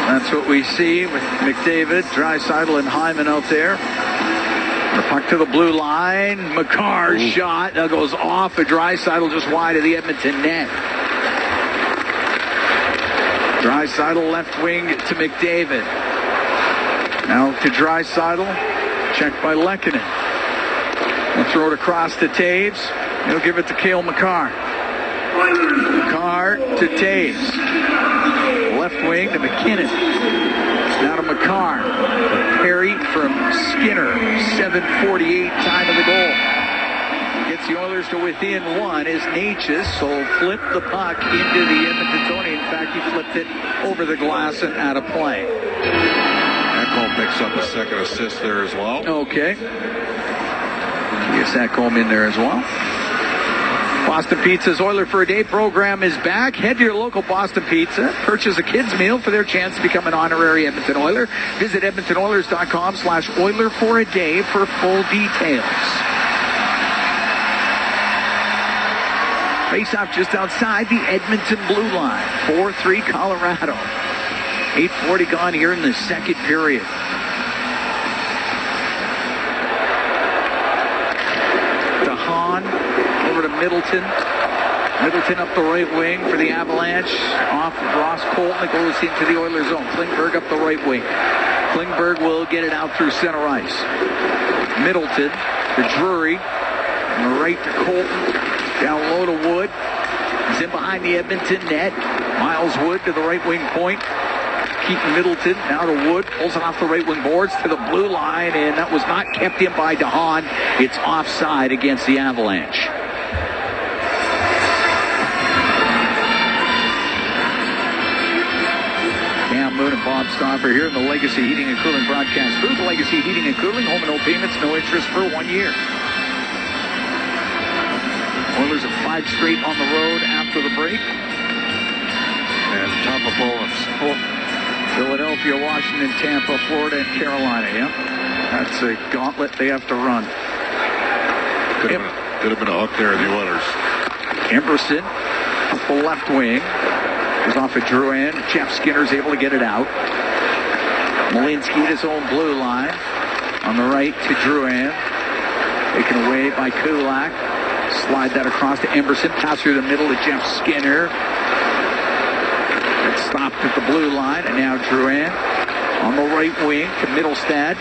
That's what we see with McDavid, Draisaitl, and Hyman out there. The puck to the blue line. McCarr's shot. That goes off of Draisaitl just wide of the Edmonton net. Draisaitl left wing to McDavid. Now to Draisaitl. Checked by Lehkonen. He'll throw it across to Taves. He'll give it to Cale Makar. Makar to Taves. Left wing to McKinnon. Now to Makar. Perry from Skinner. 7:48 time of the goal. Gets the Oilers to within one as Natchez will flip the puck into the Edmonton zone. In fact, he flipped it over the glass and out of play. Ekholm picks up a second assist there as well. Okay. Yes, Ekholm in there as well. Boston Pizza's Oiler for a Day program is back. Head to your local Boston Pizza. Purchase a kid's meal for their chance to become an honorary Edmonton Oiler. Visit EdmontonOilers.com/Oiler for a Day for full details. Face-off just outside the Edmonton blue line. 4-3 Colorado. 8:40 gone here in the second period. DeHaan over to Middleton. Middleton up the right wing for the Avalanche. Off of Ross Colton. It goes into the Oilers zone. Klingberg up the right wing. Klingberg will get it out through center ice. Middleton to Drury. On the right to Colton. Down low to Wood. He's in behind the Edmonton net. Miles Wood to the right wing point. Keaton Middleton now to Wood. Pulls it off the right wing boards to the blue line. And that was not kept in by DeHaan. It's offside against the Avalanche. Cam Moon and Bob Stauffer here in the Legacy Heating and Cooling broadcast booth. Legacy Heating and Cooling. Home and no payments. No interest for 1 year. Oilers have 5 straight on the road after the break. And tough opponents. Philadelphia, Washington, Tampa, Florida, and Carolina. Yeah, that's a gauntlet they have to run. Could have been a hook there in the Oilers. Emberson up the left wing. Goes off of Drouin. Jeff Skinner's able to get it out. Malinsky at his own blue line. On the right to Drouin. Taken away by Kulak. Slide that across to Emberson. Pass through the middle to Jeff Skinner. It stopped at the blue line. And now Drouin on the right wing to Middlestad.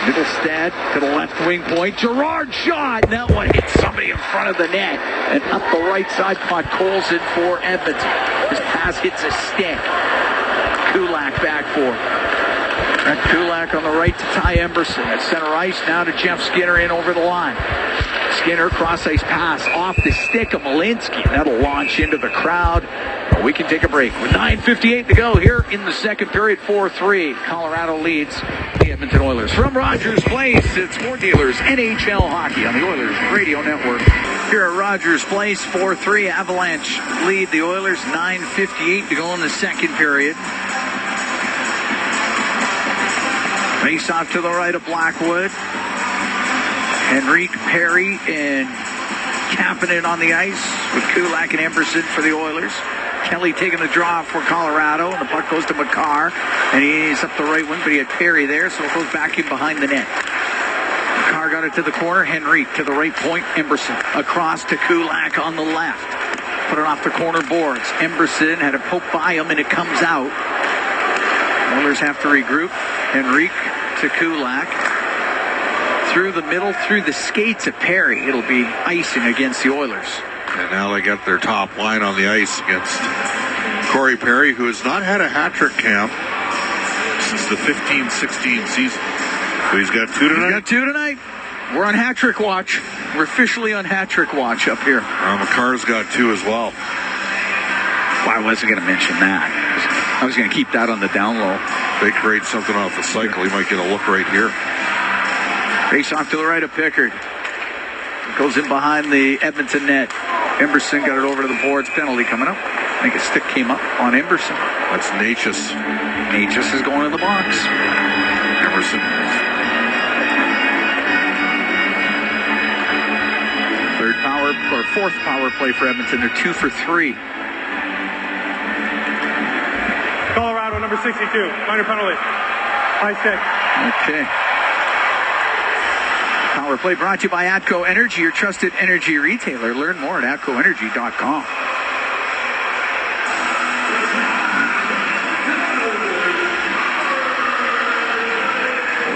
Middlestad to the left wing point. Gerard shot. And that one hit somebody in front of the net. And up the right side, puck Colson for Edmonton. His pass hits a stick. Kulak back for it. Brett Kulak on the right to Ty Emberson. At center ice now to Jeff Skinner in over the line. Skinner cross ice pass off the stick of Malinsky. That'll launch into the crowd. We can take a break with 9:58 to go here in the second period. 4-3. Colorado leads the Edmonton Oilers. From Rogers Place, it's More Dealers NHL Hockey on the Oilers Radio Network. Here at Rogers Place, 4-3. Avalanche lead the Oilers. 9:58 to go in the second period. Face off to the right of Blackwood. Henrique, Perry, and Kapanen on the ice with Kulak and Emberson for the Oilers. Kelly taking the draw for Colorado, and the puck goes to Makar, and he's up the right wing, but he had Perry there, so it goes back in behind the net. Makar got it to the corner, Henrique to the right point, Emberson across to Kulak on the left. Put it off the corner boards. Emberson had a poke by him, and it comes out. Oilers have to regroup. Henrique to Kulak. Through the middle, through the skates of Perry. It'll be icing against the Oilers. And now they got their top line on the ice against Corey Perry, who has not had a hat-trick camp since the 15-16 season. So he's got two tonight? He's got two tonight. We're on hat-trick watch. We're officially on hat-trick watch up here. Makar's got two as well. Well, I wasn't going to mention that. I was going to keep that on the down low. They create something off the cycle. He might get a look right here. Face off to the right of Pickard. Goes in behind the Edmonton net. Emberson got it over to the boards. Penalty coming up. I think a stick came up on Emberson. That's Natchez. Natchez is going in the box. Emerson. Fourth power play for Edmonton. They're 2 for 3. Colorado, number 62. Minor penalty. High stick. Okay. Power play brought to you by Atco Energy, your trusted energy retailer. Learn more at atcoenergy.com.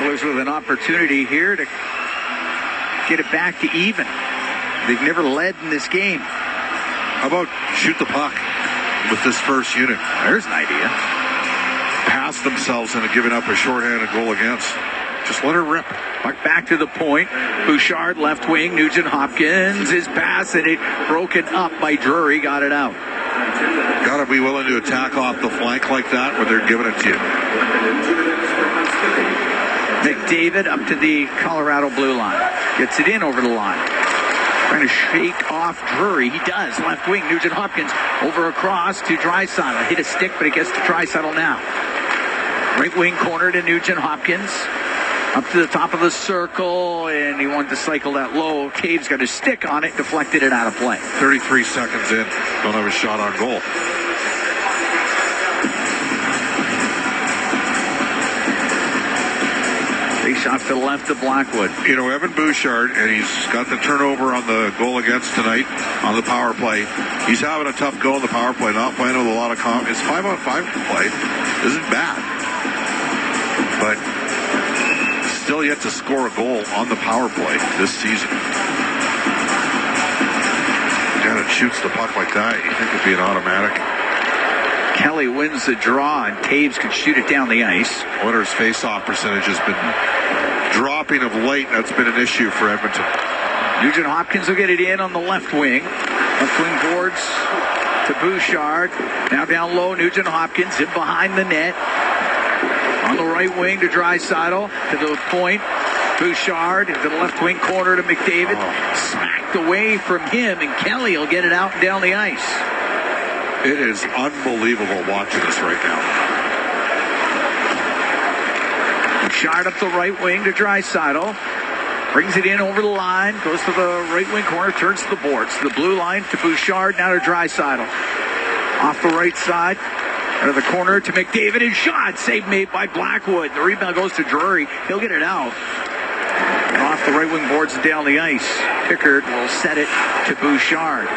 Oilers with an opportunity here to get it back to even. They've never led in this game. How about shoot the puck with this first unit? There's an idea. Pass themselves into giving up a shorthanded goal against. Just let her rip. Puck back to the point. Bouchard, left wing. Nugent Hopkins, his pass, and it broken up by Drury. Got it out. Got to be willing to attack off the flank like that when they're giving it to you. McDavid up to the Colorado blue line. Gets it in over the line. Trying to shake off Drury. He does. Left wing. Nugent Hopkins over across to Draisaitl. Hit a stick, but it gets to Draisaitl now. Right wing corner to Nugent Hopkins. Up to the top of the circle, and he wanted to cycle that low. Cave's got his stick on it, deflected it out of play. 33 seconds in. Don't have a shot on goal. Face off to the left of Blackwood. You know, Evan Bouchard, and he's got the turnover on the goal against tonight on the power play. He's having a tough go on the power play, not playing with a lot of confidence. 5-on-5 play isn't bad. But still yet to score a goal on the power play this season. Yeah, it shoots the puck like that. You think it'd be an automatic. Kelly wins the draw, and Taves can shoot it down the ice. Oilers' face-off percentage has been dropping of late. That's been an issue for Edmonton. Nugent Hopkins will get it in on the left wing. Left wing boards to Bouchard. Now down low, Nugent Hopkins in behind the net. On the right wing to Draisaitl, to the point. Bouchard into the left wing corner to McDavid. Smacked away from him, and Kelly will get it out and down the ice. It is unbelievable watching this right now. Bouchard up the right wing to Draisaitl. Brings it in over the line. Goes to the right wing corner. Turns to the boards. To the blue line to Bouchard. Now to Draisaitl. Off the right side. Out of the corner to McDavid. And shot. Save made by Blackwood. The rebound goes to Drury. He'll get it out. And off the right wing boards and down the ice. Pickard will set it to Bouchard.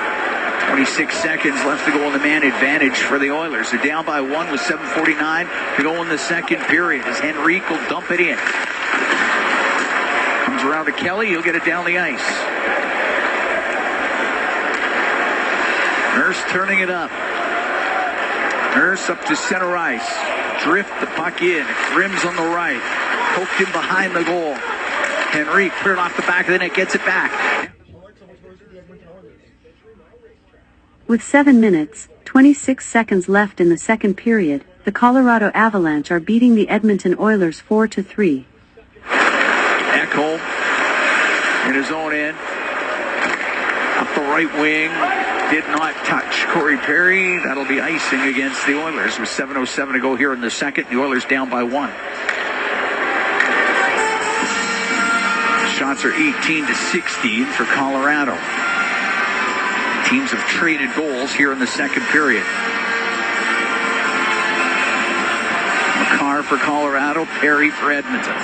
26 seconds left to go in the man advantage for the Oilers. They're down by 1 with 7:49 to go in the second period as Henrique will dump it in. Comes around to Kelly. He'll get it down the ice. Nurse turning it up. Nurse up to center ice. Drift the puck in. Rims on the right. Poked him behind the goal. Henrique cleared off the back of the net. Gets it back. With 7 minutes, 26 seconds left in the second period, the Colorado Avalanche are beating the Edmonton Oilers 4-3. Ekholm in his own end. Up the right wing. Did not touch Corey Perry. That'll be icing against the Oilers with 7:07 to go here in the second. The Oilers down by 1. Shots are 18-16 for Colorado. Teams have traded goals here in the second period. McCarr for Colorado, Perry for Edmonton.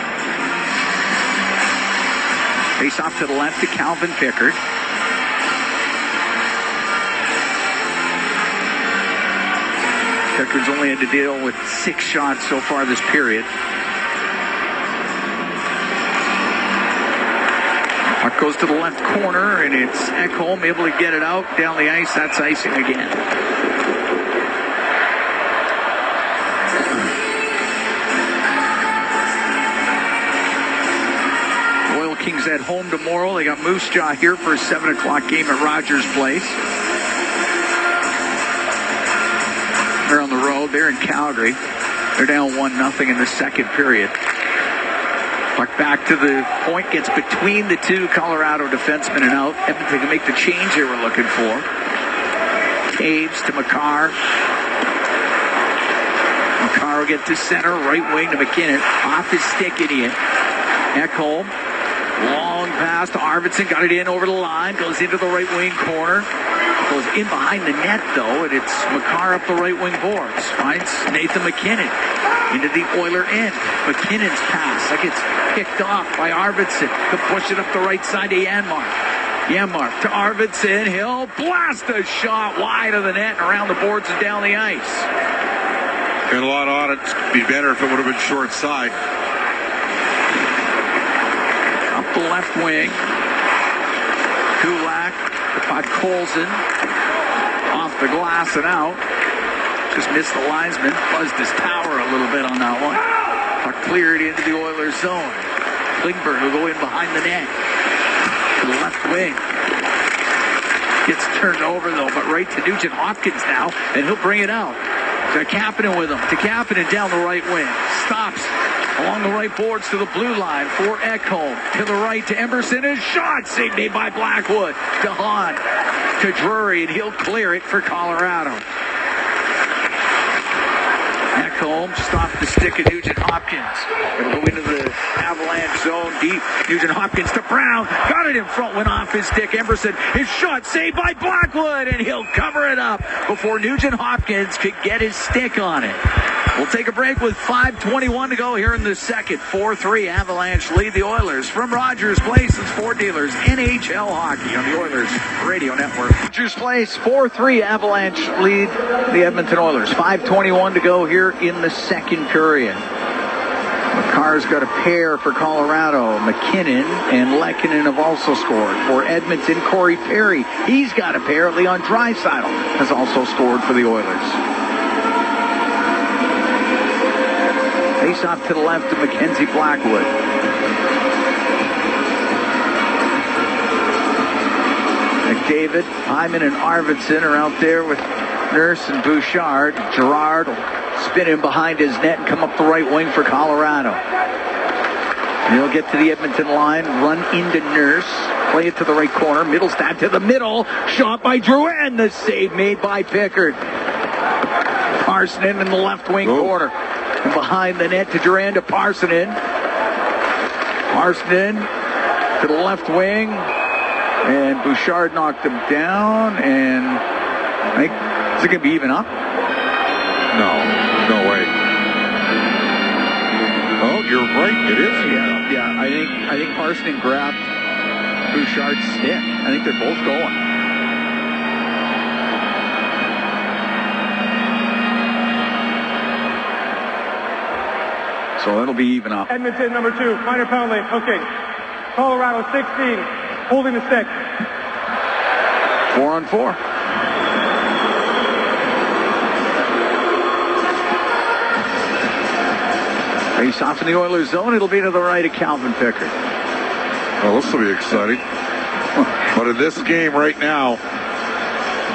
Face off to the left to Calvin Pickard. Pickard's only had to deal with 6 shots so far this period. Puck goes to the left corner, and it's Ekholm able to get it out down the ice. That's icing again. Royal Kings at home tomorrow. They got Moose Jaw here for a 7 o'clock game at Rogers Place. They're on the road. They're in Calgary. They're down 1-0 in the second period. Puck back to the point, gets between the two Colorado defensemen and out. Edmonton can make the change they were looking for. Taves to McCarr. McCarr will get to center, right wing to McKinnon. Off his stick and in. Ekholm. Long pass to Arvidsson. Got it in over the line. Goes into the right wing corner. Goes in behind the net, though, and it's McCarr up the right wing boards. Finds Nathan McKinnon into the Oiler end. McKinnon's pass. That gets picked off by Arvidsson to push it up the right side to Janmark. Janmark to Arvidsson. He'll blast a shot wide of the net and around the boards and down the ice. Got a lot on it. Be better if it would have been short side. Up the left wing. Kulak to Podkolzin. Off the glass and out. Just missed the linesman. Buzzed his tower a little bit on that one. Puck cleared into the Oilers zone. Klingberg will go in behind the net. To the left wing. Gets turned over, though, but right to Nugent Hopkins now, and he'll bring it out. To Kapanen with him. To Kapanen down the right wing. Stops along the right boards to the blue line for Ekholm. To the right to Emerson. And shot saved made by Blackwood. To Hahn. To Drury, and he'll clear it for Colorado. Ekholm stopped the stick of Nugent Hopkins. It'll go into the Avalanche zone deep. Nugent Hopkins to Brown. Got it in front, went off his stick. Emerson, his shot saved by Blackwood, and he'll cover it up before Nugent Hopkins could get his stick on it. We'll take a break with 5:21 to go here in the second. 4-3 Avalanche lead the Oilers from Rogers Place. It's Ford Dealers NHL Hockey on the Oilers Radio Network. Rogers Place, 4-3 Avalanche lead the Edmonton Oilers. 5:21 to go here in the second period. McCarr's got a pair for Colorado. McKinnon and Lehkonen have also scored. For Edmonton, Corey Perry, he's got a pair. Leon Draisaitl has also scored for the Oilers. Face off to the left to Mackenzie Blackwood. McDavid, Hyman, and Arvidsson are out there with Nurse and Bouchard. Gerard will spin him behind his net and come up the right wing for Colorado. And he'll get to the Edmonton line, run into Nurse, play it to the right corner, Middlestad to the middle, shot by Drew, and the save made by Pickard. Parsonen in the left wing corner. And behind the net to Duran to Parsonen. Marston to the left wing, and Bouchard knocked him down, and I think, is it going to be even up? No way. Oh, you're right, it is even up. Yeah, I think Marston grabbed Bouchard's stick. I think they're both going. So it'll be even up. Edmonton, number 2, minor penalty, hooking. Colorado, 16, holding the stick. 4-on-4. Face off in the Oilers zone. It'll be to the right of Calvin Pickard. Well, this will be exciting. But in this game right now,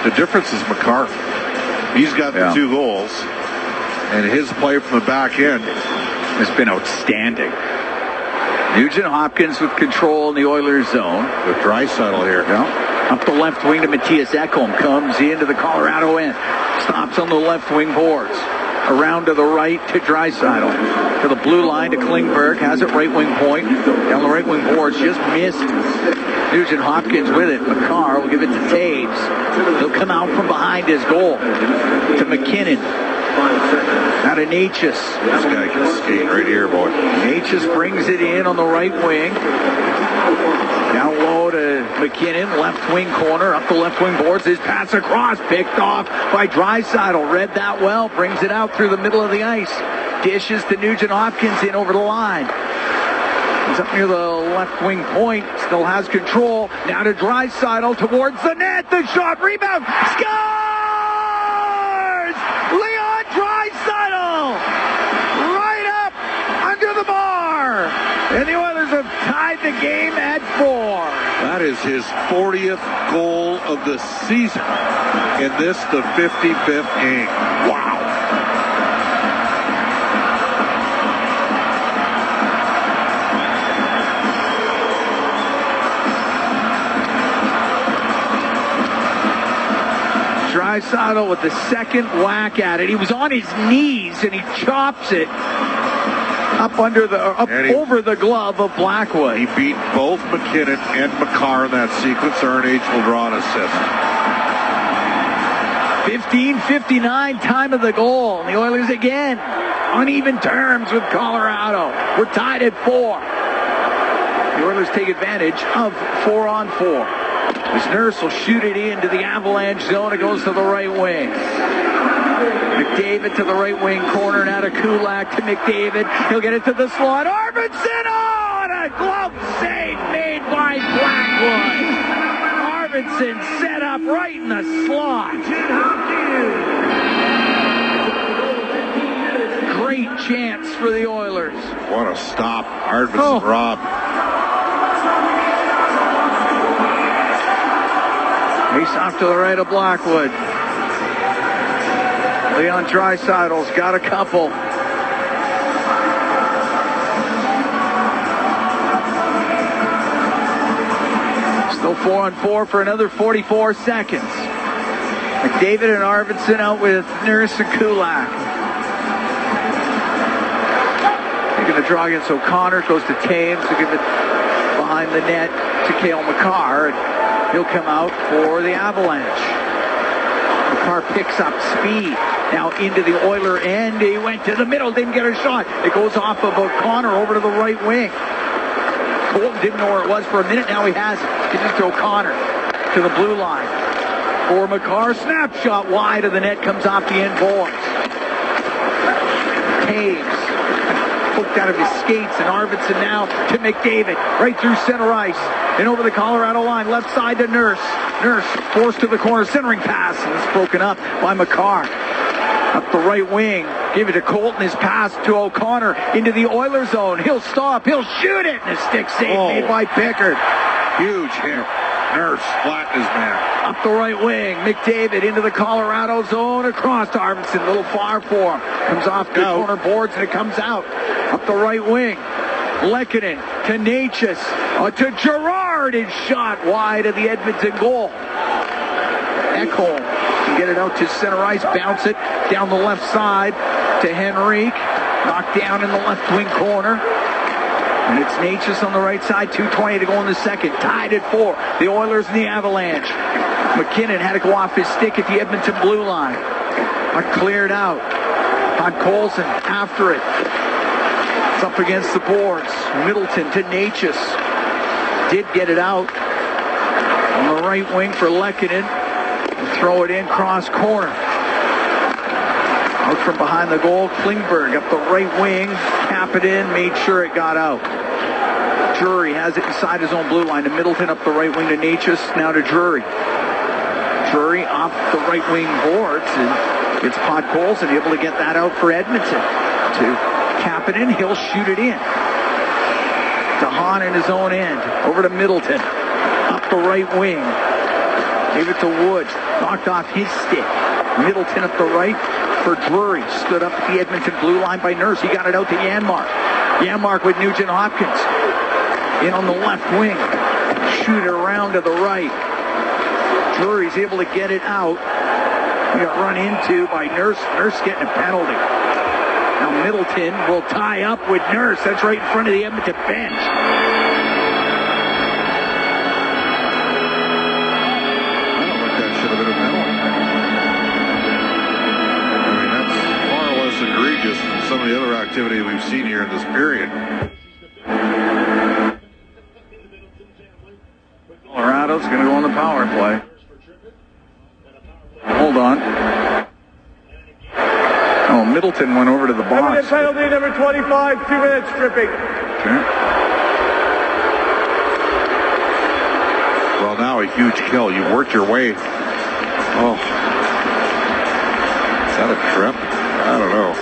the difference is McCarr. He's got the 2 goals, and his play from the back end has been outstanding. Nugent Hopkins with control in the Oilers zone. With Draisaitl here. Yeah. Up the left wing to Matthias Ekholm. Comes into the Colorado end. Stops on the left wing boards. Around to the right to Draisaitl. To the blue line to Klingberg. Has it right wing point. Down the right wing boards. Just missed. Nugent Hopkins with it. McCarr will give it to Taves. He'll come out from behind his goal. To McKinnon. Out of Natchez. This guy can skate right here, boy. Natchez brings it in on the right wing. Down low to McKinnon, left wing corner, up the left wing boards. His pass across, picked off by Draisaitl. Read that well, brings it out through the middle of the ice. Dishes to Nugent Hopkins in over the line. He's up near the left wing point, still has control. Now to Draisaitl towards the net. The shot, rebound, scores! Leon Draisaitl! Right up under the bar! And the Oilers have tied the game at 4. That is his 40th goal of the season. In this, the 55th game. Wow. Draisaitl with the second whack at it. He was on his knees and he chops it up under the over the glove of Blackwood. He beat both McKinnon and McCarr in that sequence. RNH will draw an assist. 15:59, time of the goal. And the Oilers again on even terms with Colorado. We're tied at 4. The Oilers take advantage of 4-on-4. As Nurse will shoot it into the Avalanche zone. It goes to the right wing. McDavid to the right wing corner. Now to Kulak to McDavid. He'll get it to the slot. Arvidsson on! A glove save made by Blackwood. Arvidsson set up right in the slot. Great chance for the Oilers. What a stop. Arvidsson robbed. Face off to the right of Blackwood. Leon Draisaitl's got a couple. Still 4-on-4 for another 44 seconds. McDavid and Arvidsson out with Nurse and Kulak. Taking the draw against O'Connor. Goes to Taves to give it behind the net to Cale McCarr. He'll come out for the Avalanche. McCarr picks up speed. Now into the Oiler end. He went to the middle, didn't get a shot. It goes off of O'Connor over to the right wing. Colton didn't know where it was for a minute. Now he has it. Gives it to O'Connor. To the blue line. For McCarr. Snapshot wide of the net. Comes off the end boards. Taves. Poked out of his skates, and Arvidsson now to McDavid, right through center ice, and over the Colorado line, left side to Nurse. Nurse forced to the corner, centering pass, and it's broken up by McCarr. Up the right wing, give it to Colton, his pass to O'Connor, into the Oilers zone. He'll stop, he'll shoot it, and a stick save made by Pickard. Huge hit. Nurse flattened his man. Up the right wing, McDavid into the Colorado zone, across to Arvidsson, a little far for him. Comes off the corner boards, and it comes out. Up the right wing, Lehkonen to Natchez, to Gerard, is shot wide of the Edmonton goal. Ekholm can get it out to center ice, bounce it down the left side to Henrique, knocked down in the left wing corner. And it's Natchez on the right side, 2:20 to go in the second. Tied at 4. The Oilers and the Avalanche. McKinnon had to go off his stick at the Edmonton blue line. But cleared out. Todd Colson after it. It's up against the boards. Middleton to Natchez. Did get it out. On the right wing for Lehkonen. Throw it in, cross corner. Out from behind the goal, Klingberg up the right wing, tap it in, made sure it got out. Drury has it inside his own blue line to Middleton up the right wing to Natchez, now to Drury. Drury off the right wing boards, and it's Podkolzin able to get that out for Edmonton. To tap it in, he'll shoot it in. To Hahn in his own end, over to Middleton, up the right wing. Gave it to Wood, knocked off his stick. Middleton up the right for Drury. Stood up at the Edmonton blue line by Nurse. He got it out to Janmark. Janmark with Nugent Hopkins. In on the left wing. Shoot it around to the right. Drury's able to get it out. He got run into by Nurse. Nurse getting a penalty. Now Middleton will tie up with Nurse. That's right in front of the Edmonton bench. Egregious than some of the other activity we've seen here in this period. Colorado's going to go on the power play. Hold on. Oh, Middleton went over to the box. Penalty number 25, 2 minutes stripping. Okay. Well, now a huge kill. You worked your way. Oh. Is that a trip? I don't know.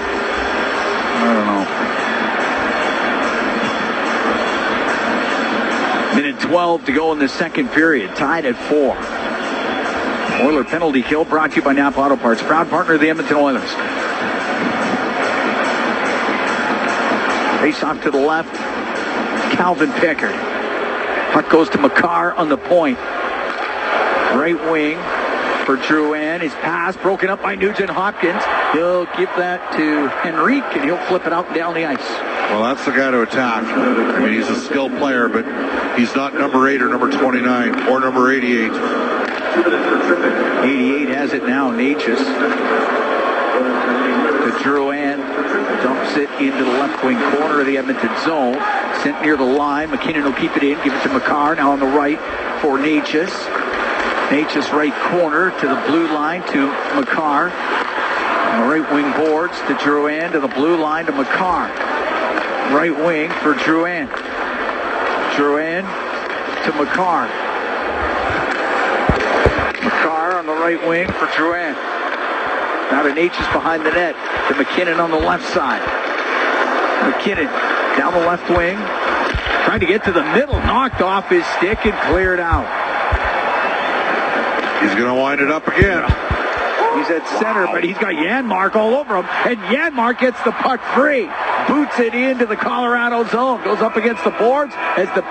Minute 12 to go in the second period. Tied at 4. Oiler penalty kill brought to you by Napa Auto Parts. Proud partner of the Edmonton Oilers. Face off to the left. Calvin Pickard. Puck goes to Makar on the point. Right wing for Drouin. His pass broken up by Nugent Hopkins. He'll give that to Henrique, and he'll flip it out and down the ice. Well, that's the guy to attack. I mean, he's a skilled player, but he's not number 8 or number 29 or number 88. 88 has it now. Natchez to Drouin. Dumps it into the left wing corner of the Edmonton zone. Sent near the line. McKinnon will keep it in. Give it to Makar. Now on the right for Natchez. Natchez right corner to the blue line to Makar. On the right wing boards to Drouin, to the blue line to Makar. Right wing for Drouin. Drouin to Makar. Makar on the right wing for Drouin. Now to Natchez behind the net. To McKinnon on the left side. McKinnon down the left wing. Trying to get to the middle. Knocked off his stick and cleared out. He's going to wind it up again. He's at center, but he's got Janmark all over him. And Janmark gets the puck free. Boots it into the Colorado zone. Goes up against the boards as the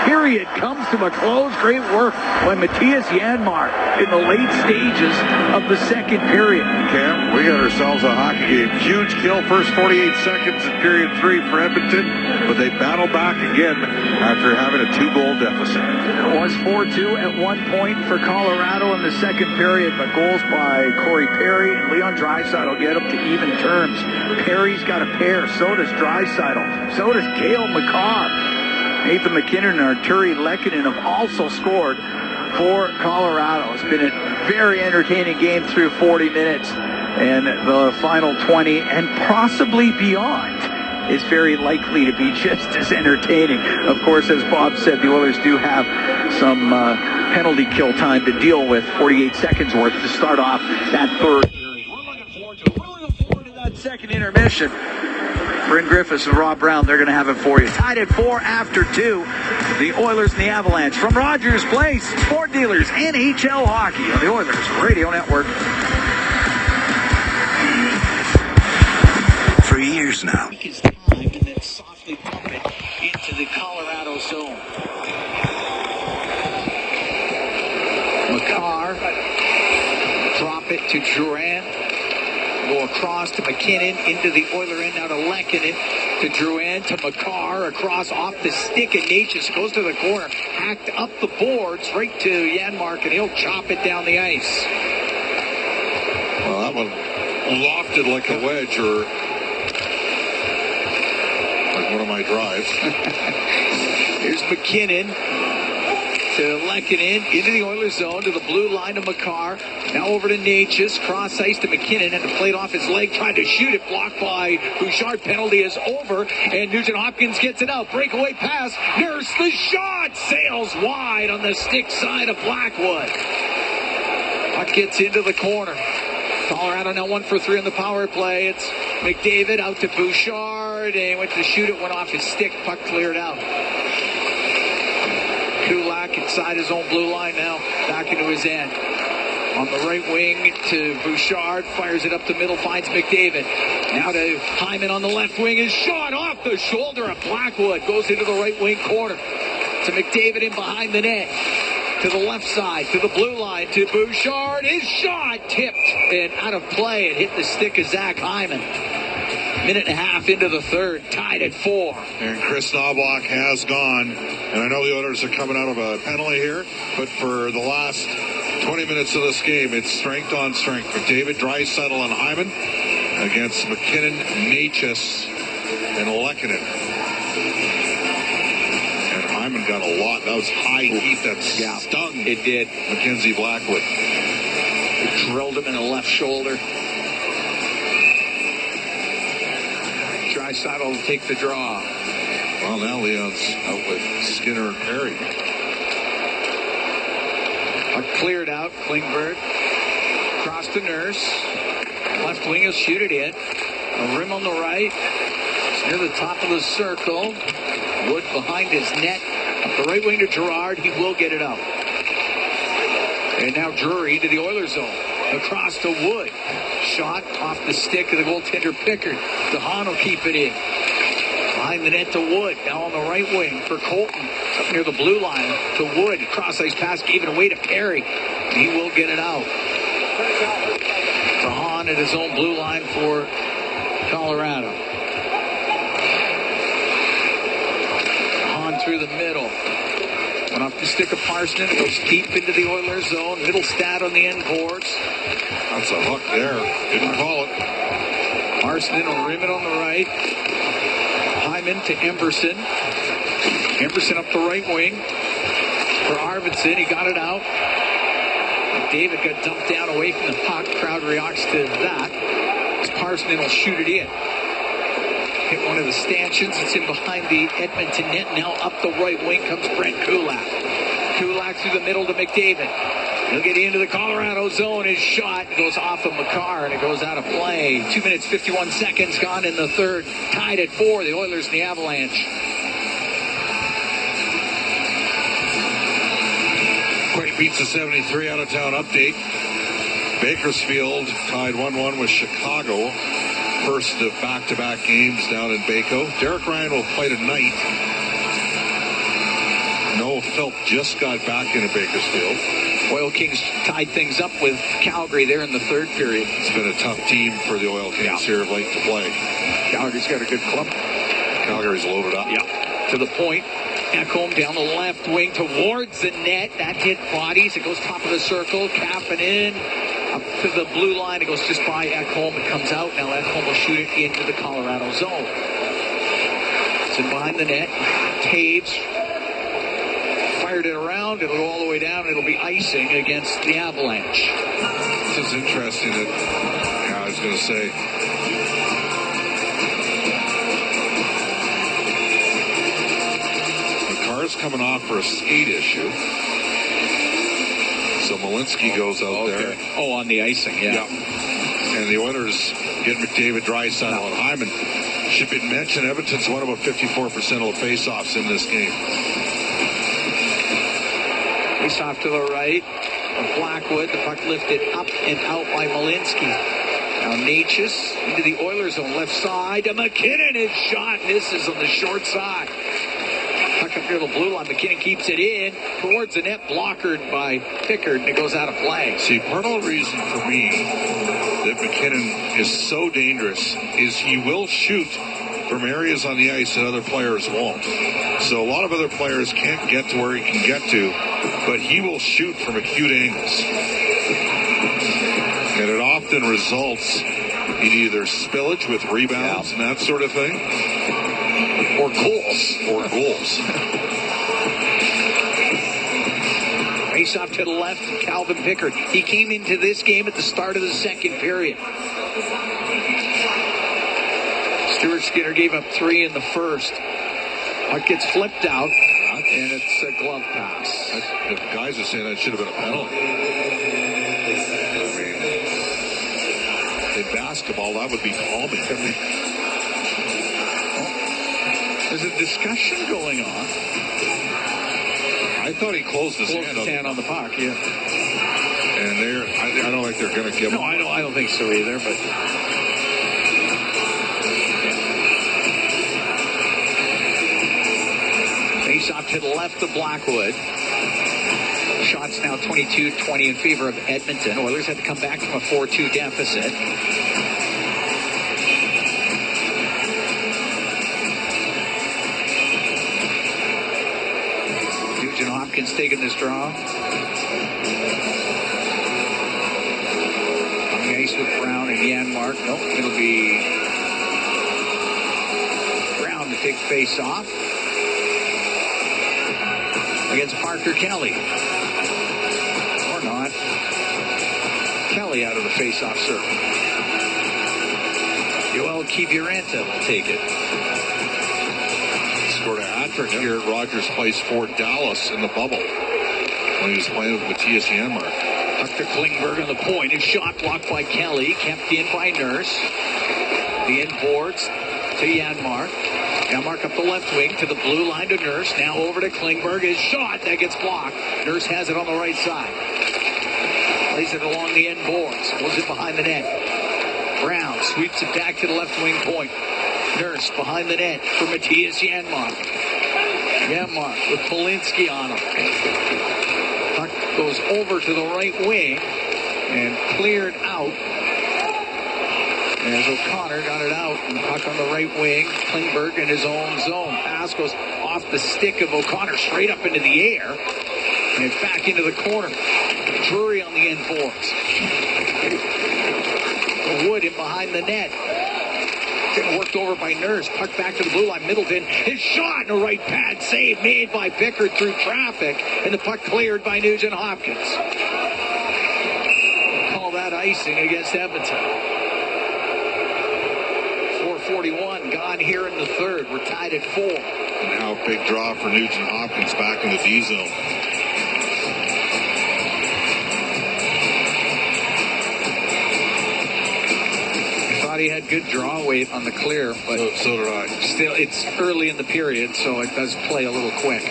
period comes to a close. Great work by Matthias Janmark in the late stages of the second period. Cam, we got ourselves a hockey game. Huge kill first 48 seconds in period 3 for Edmonton, but they battle back again after having a 2-goal deficit. It was 4-2 at one point for Colorado in the second period, but goals by Corey Perry and Leon Draisaitl get up to even terms. Perry's got a pair, so does Draisaitl, so does Cale Makar. Nathan McKinnon and Arturi Lehkonen have also scored for Colorado. It's been a very entertaining game through 40 minutes, and the final 20 and possibly beyond is very likely to be just as entertaining. Of course, as Bob said, the Oilers do have some penalty kill time to deal with, 48 seconds worth to start off that third period. We're looking forward to that second intermission. Bryn Griffiths and Rob Brown, they're going to have it for you. Tied at 4 after 2. The Oilers and the Avalanche from Rogers Place, Sport Dealers, NHL Hockey on the Oilers Radio Network. For years now. His time and then softly pump it into the Colorado zone. Makar, drop it to Drouin. Go across to McKinnon, into the Oiler end, now to Lehkonen, to Drouin, to Makar, across off the stick, and Natchez goes to the corner, hacked up the boards, right to Janmark, and he'll chop it down the ice. Well, that one lofted like a wedge or like one of my drives. Here's McKinnon to Lehkonen, into the Oilers zone, to the blue line to Makar. Now over to Natchez, cross ice to McKinnon, and to play it off his leg, tried to shoot it, blocked by Bouchard. Penalty is over, and Nugent Hopkins gets it out. Breakaway pass, Nurse, the shot, sails wide on the stick side of Blackwood. Puck gets into the corner. Colorado now 1 for 3 on the power play. It's McDavid out to Bouchard, and he went to shoot it, went off his stick, puck cleared out. Kulak inside his own blue line now, back into his end. On the right wing to Bouchard, fires it up the middle, finds McDavid. Now to Hyman on the left wing, his shot off the shoulder of Blackwood, goes into the right wing corner. To McDavid in behind the net. To the left side, to the blue line, to Bouchard, his shot tipped and out of play. It hit the stick of Zach Hyman. Minute and a half into the third, tied at 4. And Chris Knobloch has gone. And I know the Oilers are coming out of a penalty here, but for the last 20 minutes of this game, it's strength on strength. McDavid, Draisaitl, and Hyman against McKinnon, Natchez, and Lehkonen. And Hyman got a lot. That was high heat that stung. It did. Mackenzie Blackwood. It drilled him in the left shoulder. Draisaitl will take the draw. Well, now Leon's out with Skinner and Perry. Cleared out. Klingberg. Cross to Nurse. Left wing, he'll shoot it in. A rim on the right. It's near the top of the circle. Wood behind his net. Up the right wing to Girard. He will get it out. And now Drury to the Oilers zone. Across to Wood. Shot off the stick of the goaltender Pickard. DeHaan will keep it in. Behind the net to Wood. Now on the right wing for Colton. Up near the blue line to Wood. Cross ice pass gave it away to Perry. He will get it out. DeHaan at his own blue line for Colorado. DeHaan through the middle. Went off the stick of Parsons. Goes deep into the Oilers zone. Middle stat on the end boards. That's a hook there. Didn't call it. Parsons will rim it on the right. Hyman to Emberson. Emberson up the right wing for Arvidsson. He got it out. David got dumped down away from the puck. Crowd reacts to that. As Parsons will shoot it in. Hit one of the stanchions. It's in behind the Edmonton net. Now up the right wing comes Brent Kulak. Kulak through the middle to McDavid. He'll get into the Colorado zone. His shot goes off of Makar, and it goes out of play. 2 minutes, 51 seconds gone in the third. Tied at 4, the Oilers and the Avalanche. Quick Pizza 73 out-of-town update. Bakersfield tied 1-1 with Chicago. First of back-to-back games down in Baco. Derek Ryan will play tonight. Noah Philp just got back into Bakersfield. Oil Kings tied things up with Calgary there in the third period. It's been a tough team for the Oil Kings here of late to play. Calgary's got a good club. Calgary's loaded up. Yeah. To the point. Ekholm down the left wing towards the net. That hit bodies. It goes top of the circle. Capping in. Up to the blue line. It goes just by Ekholm. It comes out. Now Ekholm will shoot it into the Colorado zone. It's in behind the net. Taves fired it around. It'll go all the way down. It'll be icing against the Avalanche. This is interesting that, I was going to say, McCarr's coming off for a skate issue. So Malinsky goes out there. Oh, on the icing, yeah. And the Oilers get McDavid, Draisaitl, and Hyman. Should be mentioned, Edmonton's won about 54% of the faceoffs in this game. Face off to the right of Blackwood. The puck lifted up and out by Malinsky. Now Natchez into the Oilers zone, left side to McKinnon. His shot misses on the short side. Puck up near the blue line. McKinnon keeps it in towards the net, blockered by Pickard, and it goes out of play. See, part of the reason for me that McKinnon is so dangerous is he will shoot from areas on the ice that other players won't. So a lot of other players can't get to where he can get to, but he will shoot from acute angles. And it often results in either spillage with rebounds and that sort of thing, or goals. Face off to the left, Calvin Pickard. He came into this game at the start of the second period. Stuart Skinner gave up 3 in the first. Puck gets flipped out, and it's a glove pass. The guys are saying that should have been a penalty. In basketball, that would be palming. There's a discussion going on. I thought he closed his hand on the puck, yeah. And I don't think they're going to give him. No, I don't think so either, but... Face off to the left of Blackwood. Shots now 22-20 in favor of Edmonton. Oilers had to come back from a 4-2 deficit. Nugent Hopkins taking this draw. On the ice with Brown and Janmark. Nope, it'll be Brown to take the face off. Against Parker Kelly. Or not. Kelly out of the face-off circle. Joel Kiviranta will take it. Scored a hat trick here at Rogers Place for Dallas in the bubble when he was playing with Matthias Janmark. Up to Klingberg on the point. His shot blocked by Kelly. Kept in by Nurse. The end boards to Janmark. Janmark up the left wing to the blue line to Nurse. Now over to Klingberg. His shot. That gets blocked. Nurse has it on the right side. Plays it along the end boards. Pulls it behind the net. Brown sweeps it back to the left wing point. Nurse behind the net for Matthias Janmark. Janmark with Polinsky on him. Puck goes over to the right wing and cleared out. As O'Connor got it out, and puck on the right wing. Klingberg in his own zone. Pass goes off the stick of O'Connor straight up into the air. And back into the corner. Drury on the end boards. Wood in behind the net. Getting worked over by Nurse. Puck back to the blue line. Middleton. His shot in the right pad. Save made by Pickard through traffic. And the puck cleared by Nugent Hopkins. Call that icing against Edmonton. 4:41 gone here in the third. We're tied at 4. And now a big draw for Nugent Hopkins back in the D zone. He had good draw weight on the clear, but so did I. Still, it's early in the period, so it does play a little quick.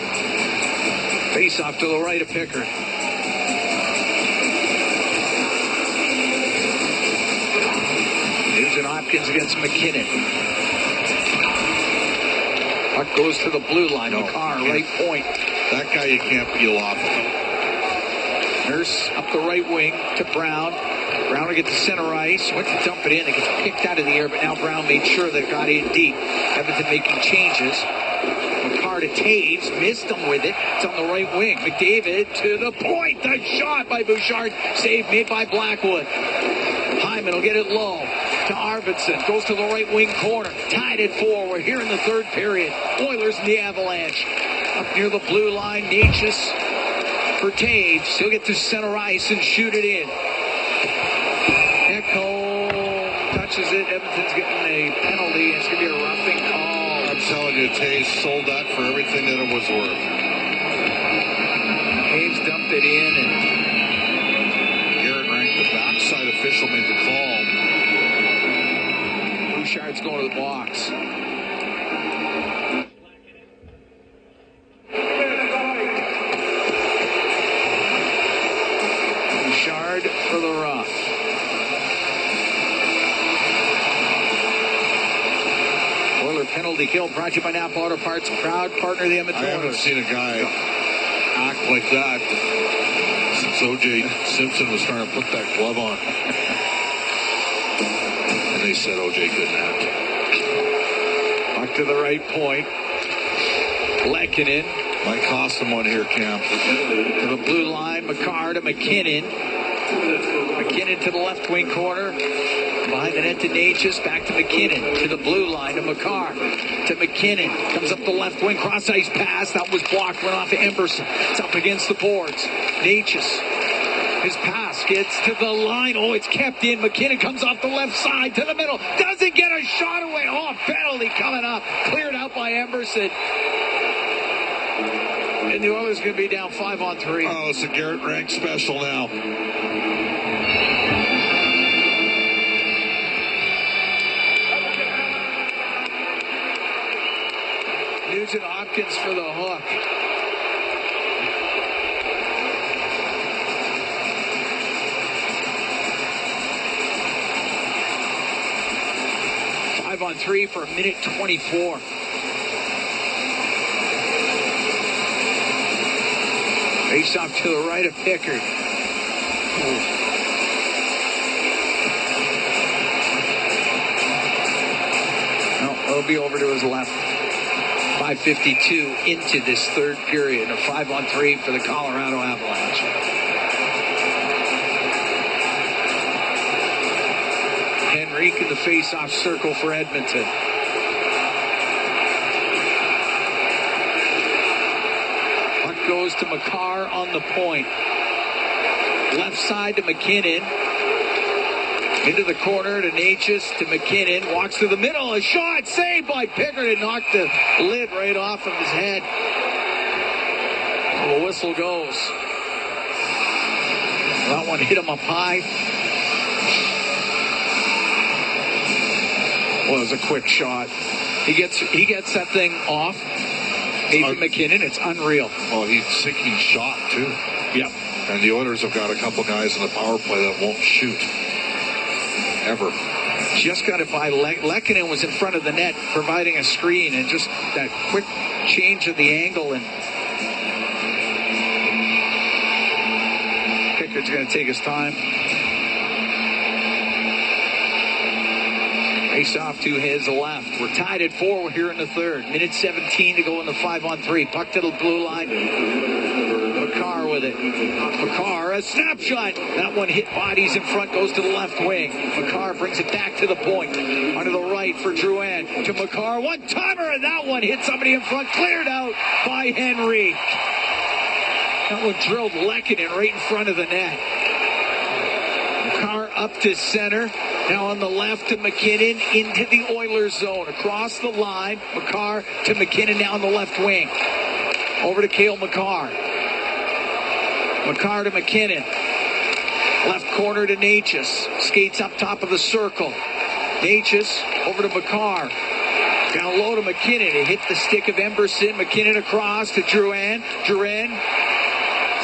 Face off to the right of Pickard. Nugent Hopkins against McKinnon. Puck goes to the blue line. McCarr, right point. That guy you can't peel off. Nurse up the right wing to Brown. Brown will get to center ice. Went to dump it in. It gets picked out of the air, but now Brown made sure that it got in deep. Edmonton making changes. McCarr to Taves. Missed him with it. It's on the right wing. McDavid to the point. The shot by Bouchard. Save made by Blackwood. Hyman will get it low to Arvidsson. Goes to the right wing corner. Tied it 4. We're here in the third period. Oilers and the Avalanche. Up near the blue line. Natchez for Taves. He'll get to center ice and shoot it in. Echo touches it. Edmonton's getting a penalty. It's going to be a roughing call. I'm telling you, Taves sold that for everything that it was worth. Taves dumped it in, and Garrett Rank, the backside official, made the call. Bouchard's going to the box. Bouchard for the rough. Penalty kill brought to you by Napa Auto Parts, proud partner of the Edmonton Oilers. I haven't seen a guy act like that since O.J. Simpson was trying to put that glove on. They said OJ couldn't have it. Back to the right point. Lehkonen. Might cost them one here, Cam. To the blue line. Makar to McKinnon. McKinnon to the left wing corner. Behind the net to Natchez. Back to McKinnon. To the blue line to Makar. To McKinnon. Comes up the left wing. Cross ice pass. That was blocked. Went off of Emberson. It's up against the boards. Natchez. His pass gets to the line. Oh, it's kept in. McKinnon comes off the left side to the middle. Doesn't get a shot away. Oh, penalty coming up. Cleared out by Emberson. And the Oilers going to be down 5-on-3. Oh, it's a Garrett Rank special now. Nugent Hopkins for the hook. On 3 for a minute 24. Face off to the right of Pickard. No, it'll be over to his left. 5:52 into this third period. A 5-on-3 for the Colorado Avalanche. Henrique in the face-off circle for Edmonton. Puck goes to Makar on the point. Left side to McKinnon. Into the corner to Natchez to McKinnon. Walks to the middle. A shot saved by Pickard and knocked the lid right off of his head. The whistle goes. That one hit him up high. Well, it was a quick shot. He gets that thing off. Nathan McKinnon, it's unreal. Well, he's sinking shot, too. Yep. And the Oilers have got a couple guys in the power play that won't shoot. Ever. Just got it by Lehkonen was in front of the net providing a screen, and just that quick change of the angle, and Pickard's going to take his time. Face off to his left. We're tied at 4 here in the third. Minute 17 to go in the 5-on-3. Puck to the blue line. Makar with it. Makar, a snapshot. That one hit bodies in front, goes to the left wing. Makar brings it back to the point. Onto the right for Drouin. To Makar. One-timer, and that one hit somebody in front. Cleared out by Henry. That one drilled Lehkonen right in front of the net. Makar up to center. Now on the left to McKinnon into the Oilers zone. Across the line. Makar to McKinnon now on the left wing. Over to Cale Makar. Makar to McKinnon. Left corner to Natchez. Skates up top of the circle. Natchez over to Makar. Down low to McKinnon. It hit the stick of Emberson. McKinnon across to Drouin. Drouin.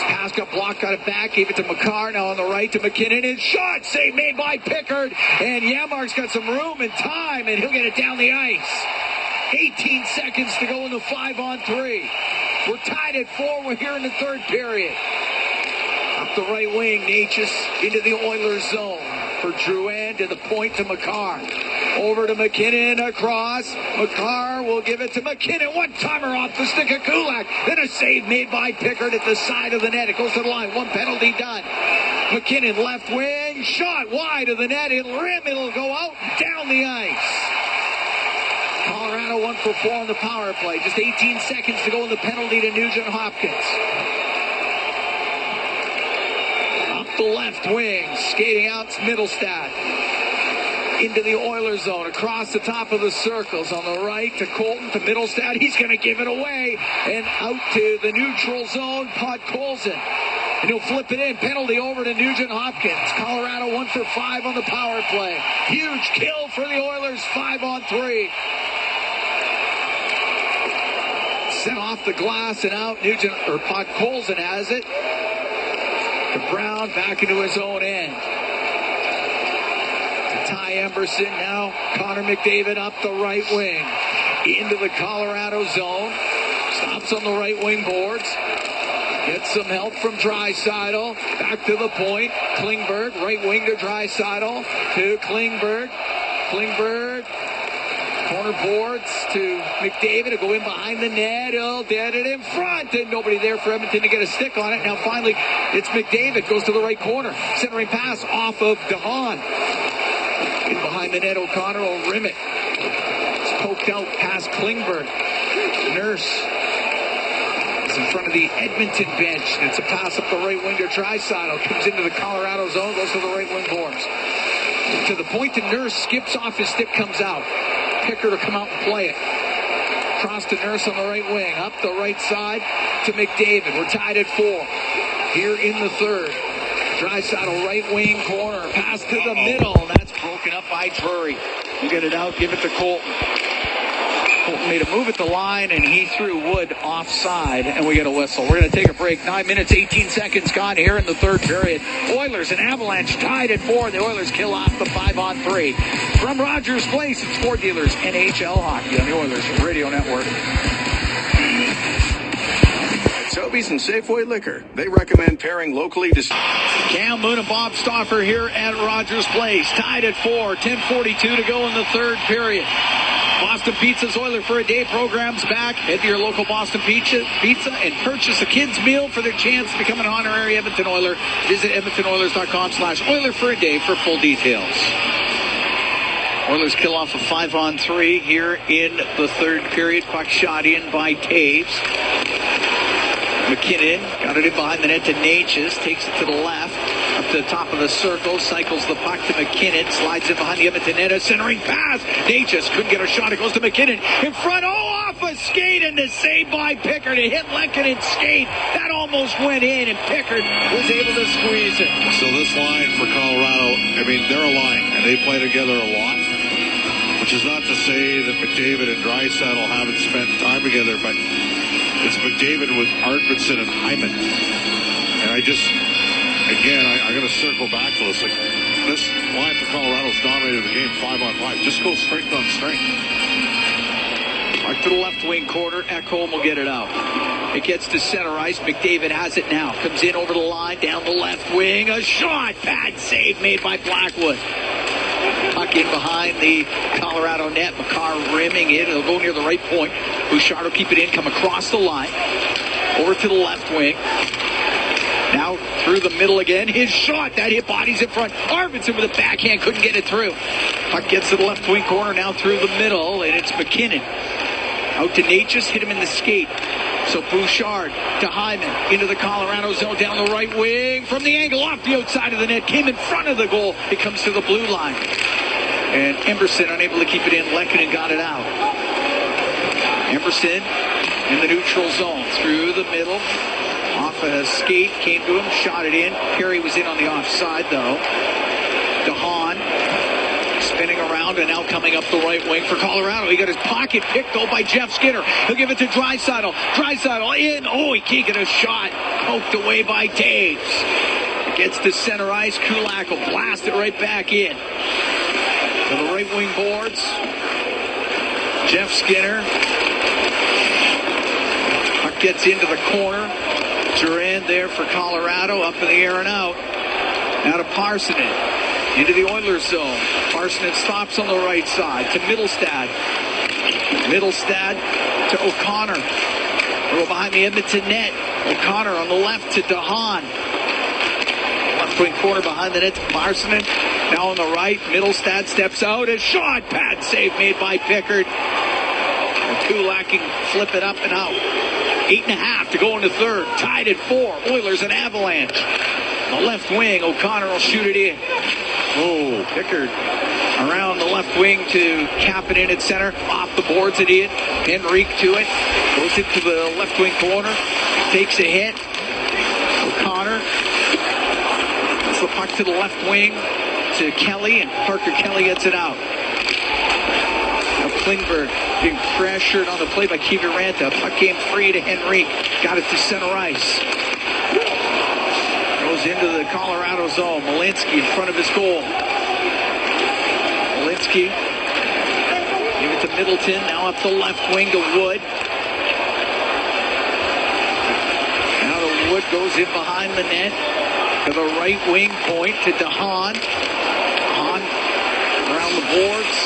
Pass got blocked, got it back, gave it to Makar. Now on the right to McKinnon. And shot save made by Pickard. And Yamar's got some room and time, and he'll get it down the ice. 18 seconds to go in the 5-on-3. We're tied at 4. We're here in the third period. Up the right wing, Natchez into the Oilers zone. For Drouin to the point to Makar. Over to McKinnon across. Makar will give it to McKinnon. One-timer off the stick of Kulak. Then a save made by Pickard at the side of the net. It goes to the line. One penalty done. McKinnon left wing. Shot wide of the net. It'll rim. It'll go out. Down the ice. Colorado 1 for 4 on the power play. Just 18 seconds to go in the penalty to Nugent Hopkins. Up the left wing. Skating out Middlestad. Into the Oilers zone, across the top of the circles. On the right to Colton, to Middlestad. He's going to give it away. And out to the neutral zone, Podkolzin. And he'll flip it in. Penalty over to Nugent Hopkins. Colorado 1 for 5 on the power play. Huge kill for the Oilers, 5-on-3. Sent off the glass and out. Podkolzin has it. To Brown, back into his own end. Ty Emberson now. Connor McDavid up the right wing. Into the Colorado zone. Stops on the right wing boards. Gets some help from Draisaitl. Back to the point. Klingberg, right wing to Draisaitl. To Klingberg. Klingberg. Corner boards to McDavid to go in behind the net. He'll dead it in front. And nobody there for Edmonton to get a stick on it. Now finally, it's McDavid. Goes to the right corner. Centering pass off of DeHaan. In behind the net, O'Connor will rim it. It's poked out past Klingberg. Nurse is in front of the Edmonton bench. It's a pass up the right wing to Draisaitl. Comes into the Colorado zone. Goes to the right wing boards. To the point, the Nurse skips off his stick, comes out. Picker to come out and play it. Cross to Nurse on the right wing. Up the right side to McDavid. We're tied at 4. Here in the third. Draisaitl right wing corner. Pass to the middle. That's broken up by Drury. You get it out. Give it to Colton. Colton made a move at the line, and he threw Wood offside, and we get a whistle. We're going to take a break. 9 minutes, 18 seconds gone here in the third period. Oilers and Avalanche tied at 4. The Oilers kill off the 5-on-3. From Rogers Place, it's Ford Dealers NHL Hockey on the Oilers Radio Network. Sobeys and Safeway Liquor. They recommend pairing locally Cam Moon and Bob Stauffer here at Rogers Place. Tied at 4. 10:42 to go in the third period. Boston Pizza's Oiler for a Day program's back. Head to your local Boston Pizza and purchase a kid's meal for their chance to become an honorary Edmonton Oiler. Visit EdmontonOilers.com/Oiler for a Day for full details. Oilers kill off a 5-on-3 here in the third period. Puck shot in by Taves. McKinnon got it in behind the net to Natchez. Takes it to the left. Up to the top of the circle. Cycles the puck to McKinnon. Slides in behind the Edmonton net. A centering pass. Natchez couldn't get a shot. It goes to McKinnon. In front. Oh, off a skate. And the save by Pickard. It hit Lehkonen's skate. That almost went in. And Pickard was able to squeeze it. So this line for Colorado, I mean, they're a line. And they play together a lot. Which is not to say that McDavid and Draisaitl haven't spent time together, but it's McDavid with Arvidsson and Hyman. And I just, again, I'm going to circle back to this. Like, this line for Colorado's dominated the game 5-on-5. Just go strength on strength. Right to the left wing corner. Ekholm will get it out. It gets to center ice. McDavid has it now. Comes in over the line, down the left wing. A shot. Bad save made by Blackwood. Puck in behind the Colorado net. Makar rimming it. It'll go near the right point. Bouchard will keep it in, come across the line. Over to the left wing. Now through the middle again. His shot. That hit bodies in front. Arvidsson with a backhand. Couldn't get it through. Puck gets to the left wing corner. Now through the middle. And it's McKinnon. Out to Natchez. Hit him in the skate. So Bouchard to Hyman. Into the Colorado zone. Down the right wing. From the angle off the outside of the net. Came in front of the goal. It comes to the blue line. And Emberson unable to keep it in. Lehkonen got it out. Emberson in the neutral zone. Through the middle. Off a skate. Came to him. Shot it in. Perry was in on the offside though. DeHaan spinning around and now coming up the right wing for Colorado. He got his pocket picked though by Jeff Skinner. He'll give it to Draisaitl. Draisaitl in. Oh, he can't get a shot. Poked away by Taves. Gets to center ice. Kulak will blast it right back in. To the right wing boards. Jeff Skinner. Puck gets into the corner. Durand there for Colorado. Up in the air and out. Now to Parsonen. Into the Oilers zone. Parsonen stops on the right side to Middlestad. Middlestad to O'Connor. Go behind the Edmonton net. O'Connor on the left to DeHaan. Left wing corner behind the net to Parsonen. Now on the right, Middlestad steps out. A shot. Bad save made by Pickard. Kulak can flip it up and out. 8.5 to go in the third. Tied at 4. Oilers and Avalanche. The left wing, O'Connor will shoot it in. Oh, Pickard around the left wing to cap it in at center. Off the boards it in. Henrique to it. Goes into the left wing corner. Takes a hit. O'Connor. That's the puck to the left wing to Kelly, and Parker Kelly gets it out. Now Klingberg being pressured on the play by Kiviranta. Puck came free to Henrique. Got it to center ice. Goes into the Colorado zone. Malinsky in front of his goal. Malinsky. Give it to Middleton. Now up the left wing to Wood. Now the Wood goes in behind the net. To the right wing point to DeHaan. DeHaan around on the boards,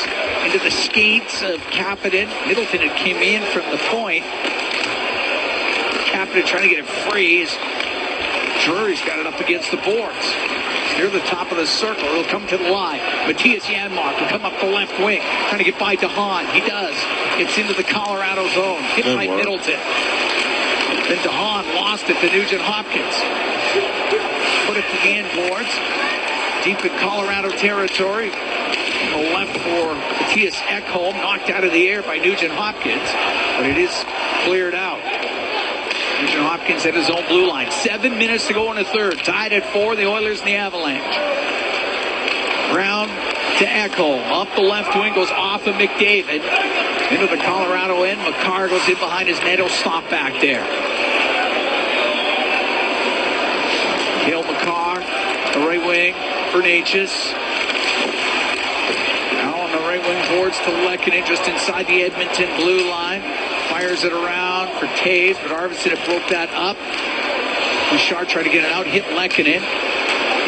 into the skates of Kapanen. Middleton had came in from the point. Kapanen trying to get it free. Drury's got it up against the boards. Near the top of the circle. He'll come to the line. Matthias Janmark will come up the left wing. Trying to get by DeHaan. He does. Gets into the Colorado zone. Hit by Middleton. Then DeHaan lost it to Nugent Hopkins. Put it to the end boards. Deep in Colorado territory. On the left for Matthias Ekholm. Knocked out of the air by Nugent Hopkins. But it is cleared out. Nugent Hopkins at his own blue line. 7 minutes to go in the third. Tied at 4, the Oilers and the Avalanche. Brown to Ekholm. Up the left wing, goes off of McDavid. Into the Colorado end. McCarr goes in behind his net. He'll stop back there. Cale Makar, the right wing for Natchez. Now on the right wing boards to Lehkonen, just inside the Edmonton blue line. Fires it around for Taves, but Arvidsson had broke that up. Bouchard tried to get it out, hit Lehkonen.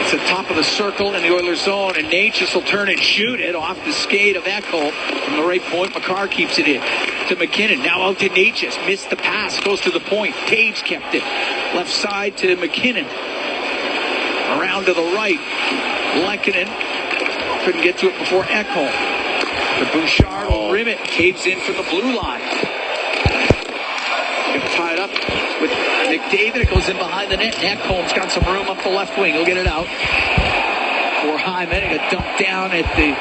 It's the top of the circle in the Oilers zone, and Natchez will turn and shoot it off the skate of Ekholm from the right point. Makar keeps it in to McKinnon. Now out to Natchez. Missed the pass. Goes to the point. Taves kept it. Left side to McKinnon. Around to the right. Lehkonen couldn't get to it before Ekholm. The Bouchard will rim it. Taves in from the blue line. Tied up with McDavid. It goes in behind the net. Ekholm's got some room up the left wing. He'll get it out for Hyman. It got dumped down at the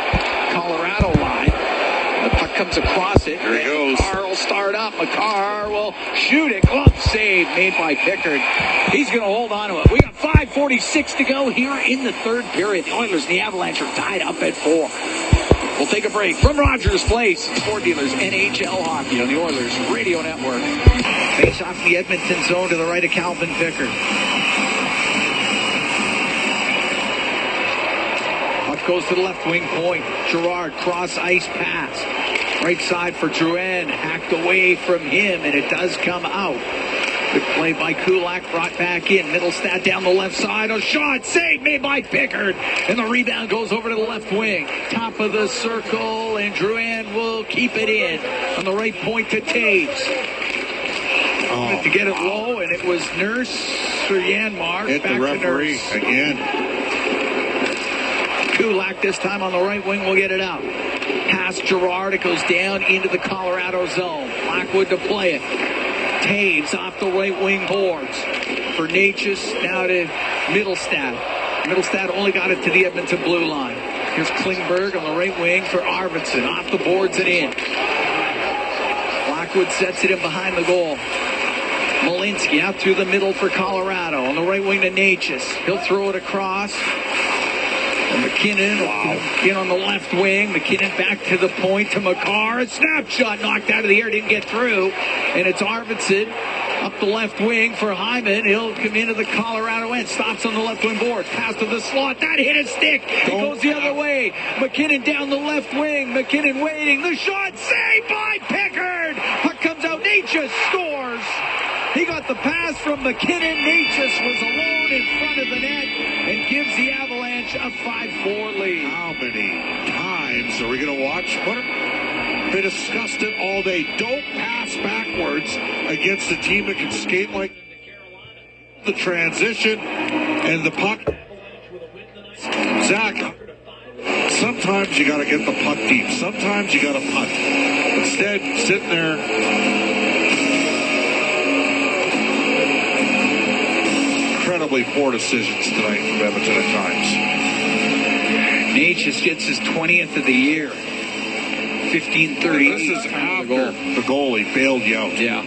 Colorado line. The puck comes across it. There he goes. Makar will start up. Makar will shoot it. Glove save made by Pickard. He's going to hold on to it. We got 5:46 to go here in the third period. The Oilers and the Avalanche are tied up at 4. We'll take a break from Rogers Place. Sport Dealers NHL Hockey on the Oilers Radio Network. Face off the Edmonton zone to the right of Calvin Pickard. Puck goes to the left wing point. Girard cross ice pass. Right side for Drouin. Hacked away from him, and it does come out. Good play by Kulak, brought back in. Middlestat down the left side. A shot, save made by Pickard. And the rebound goes over to the left wing. Top of the circle, and Drouin will keep it in. On the right point to Taves. To get it low, and it was Nurse for Janmark. Hit back the referee to Nurse. again. Kulak this time on the right wing will get it out. Past Girard, it goes down into the Colorado zone. Blackwood to play it. Taves off the right wing boards for Natchez, now to Middlestat. Middlestat only got it to the Edmonton blue line. Here's Klingberg on the right wing for Arvidsson, off the boards and in. Blackwood sets it in behind the goal. Malinsky out through the middle for Colorado. On the right wing to Natchez. He'll throw it across. And McKinnon in on the left wing. McKinnon back to the point to Makar. A snapshot knocked out of the air. Didn't get through. And it's Arvidsson up the left wing for Hyman. He'll come into the Colorado end. Stops on the left wing board. Pass to the slot. That hit a stick. It goes the other way. McKinnon down the left wing. McKinnon waiting. The shot saved by Pickard. Puck comes out. Natchez scores. He got the pass from McKinnon. Natchez was alone in front of the net and gives the Avalanche a 5-4 lead. How many times are we going to watch? They discussed it all day. Don't pass backwards against a team that can skate like the transition and the puck. Zach, sometimes you got to get the puck deep. Sometimes you got to punt. Instead, sitting there. Incredibly poor decisions tonight from Edmonton at times. Natchez gets his 20th of the year. 15-30. This is after the goalie bailed you out. Yeah.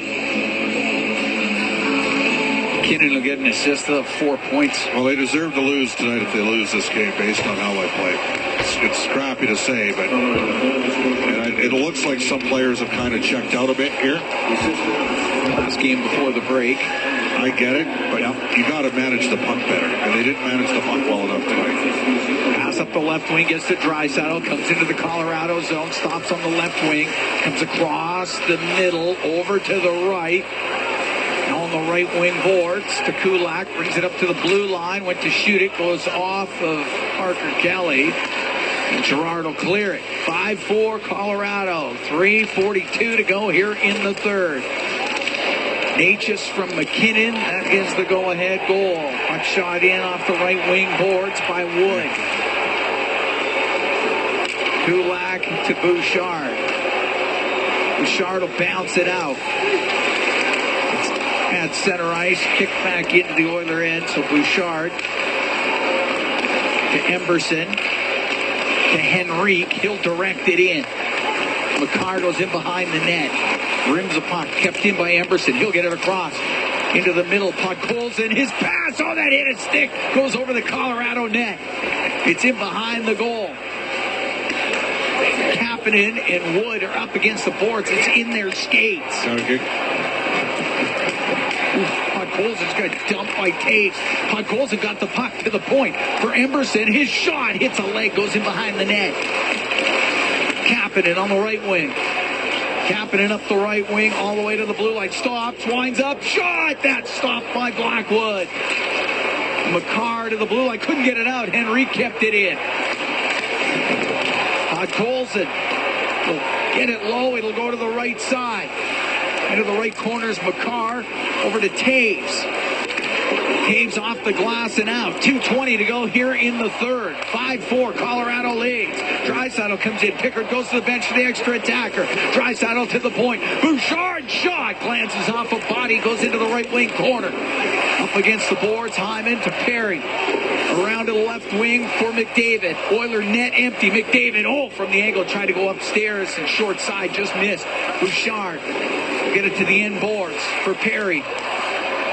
McKinnon will get an assist of 4 points. Well, they deserve to lose tonight if they lose this game based on how they played. It's scrappy to say, but it looks like some players have kind of checked out a bit here. Last game before the break. I get it, but you got to manage the puck better, and they didn't manage the puck well enough tonight. Pass up the left wing, gets to Draisaitl, comes into the Colorado zone, stops on the left wing, comes across the middle, over to the right. On the right wing boards to Kulak, brings it up to the blue line, went to shoot it, goes off of Parker Kelly. Girard will clear it. 5-4 Colorado. 3:42 to go here in the third. Natchez from McKinnon. That is the go-ahead goal. Puck shot in off the right wing boards by Wood. Kulak to Bouchard. Bouchard will bounce it out. At center ice, kick back into the Oiler end. So Bouchard to Emberson. To Henrique. He'll direct it in. McCarr goes in behind the net. Rims the puck. Kept in by Emberson. He'll get it across. Into the middle. Puck pulls in. His pass. Oh, that hit a stick. Goes over the Colorado net. It's in behind the goal. Kapanen and Wood are up against the boards. It's in their skates. Okay. Podkolzin's got dumped by Taves. Podkolzin got the puck to the point for Emberson. His shot hits a leg, goes in behind the net. Kapanen on the right wing. Kapanen up the right wing all the way to the blue line. Stops, winds up, shot! That's stopped by Blackwood. McCarr to the blue line. Couldn't get it out. Henry kept it in. Podkolzin will get it low. It'll go to the right side. Into the right corner is McCarr. Over to Taves. Taves off the glass and out. 2:20 to go here in the third. 5-4, Colorado leads. Draisaitl comes in. Pickard goes to the bench for the extra attacker. Draisaitl to the point. Bouchard shot. Glances off a body. Goes into the right wing corner. Up against the boards. Hyman to Perry. Around to the left wing for McDavid. Oiler net empty. McDavid, from the angle. Tried to go upstairs and short side. Just missed. Bouchard. Get it to the end boards for Perry.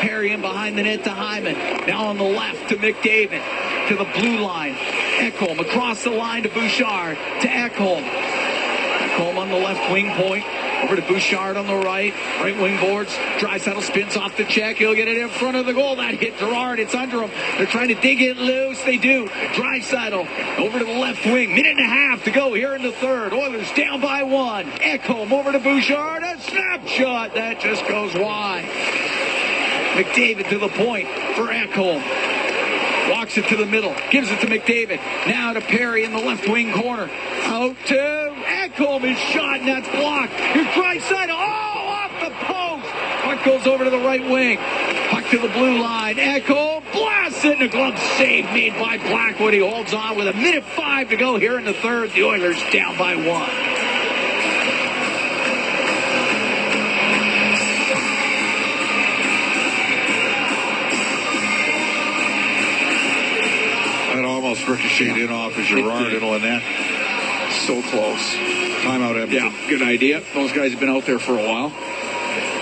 Perry in behind the net to Hyman. Now on the left to McDavid. To the blue line. Ekholm across the line to Bouchard. To Ekholm. Ekholm on the left wing point. Over to Bouchard on the right. Right wing boards. Draisaitl spins off the check. He'll get it in front of the goal. That hit Girard. It's under him. They're trying to dig it loose. They do. Draisaitl over to the left wing. Minute and a half to go here in the third. Oilers down by one. Ekholm over to Bouchard. A snapshot. That just goes wide. McDavid to the point for Ekholm. Walks it to the middle. Gives it to McDavid. Now to Perry in the left wing corner. Out to Ekholm. His shot, and that's blocked. Here's Draisaitl. Off the post. Puck goes over to the right wing. Puck to the blue line. Ekholm blasts it. And a glove save made by Blackwood. He holds on with 1:05 to go here in the third. The Oilers down by one. Almost ricocheted in off of Girard into Lynette. So close. Timeout, Edmonton. Yeah, good idea. Those guys have been out there for a while.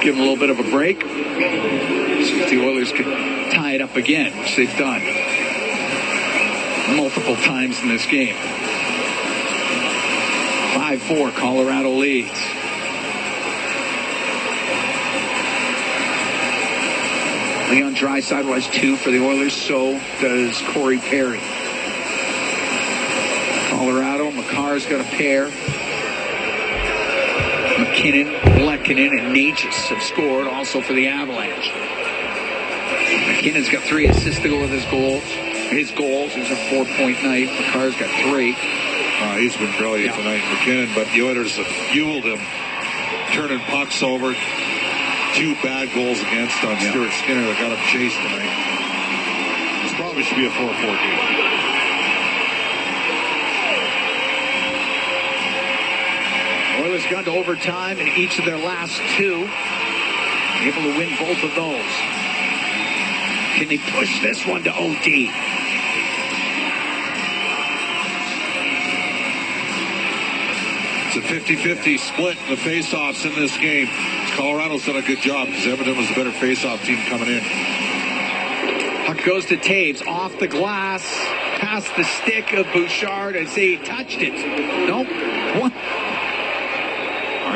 Give them a little bit of a break. See if the Oilers could tie it up again, which they've done multiple times in this game. 5-4, Colorado leads. Leon Draisaitl has 2 for the Oilers. So does Corey Perry. Colorado, McCarr's got a pair. McKinnon, Lehkonen, and Natchez have scored also for the Avalanche. McKinnon's got 3 assists to go with his goals. His a 4-point night. McCarr's got 3. He's been brilliant tonight, McKinnon, but the Oilers have fueled him, turning pucks over. 2 bad goals against on Stuart Skinner that got him chased tonight. This probably should be a 4-4 game. Oilers gone to overtime in each of their last 2. Able to win both of those. Can they push this one to OT? It's a 50-50 split in the face-offs in this game. Colorado's done a good job because Edmonton was a better face-off team coming in. Puck goes to Taves. Off the glass. Past the stick of Bouchard. I'd say he touched it. Nope. What?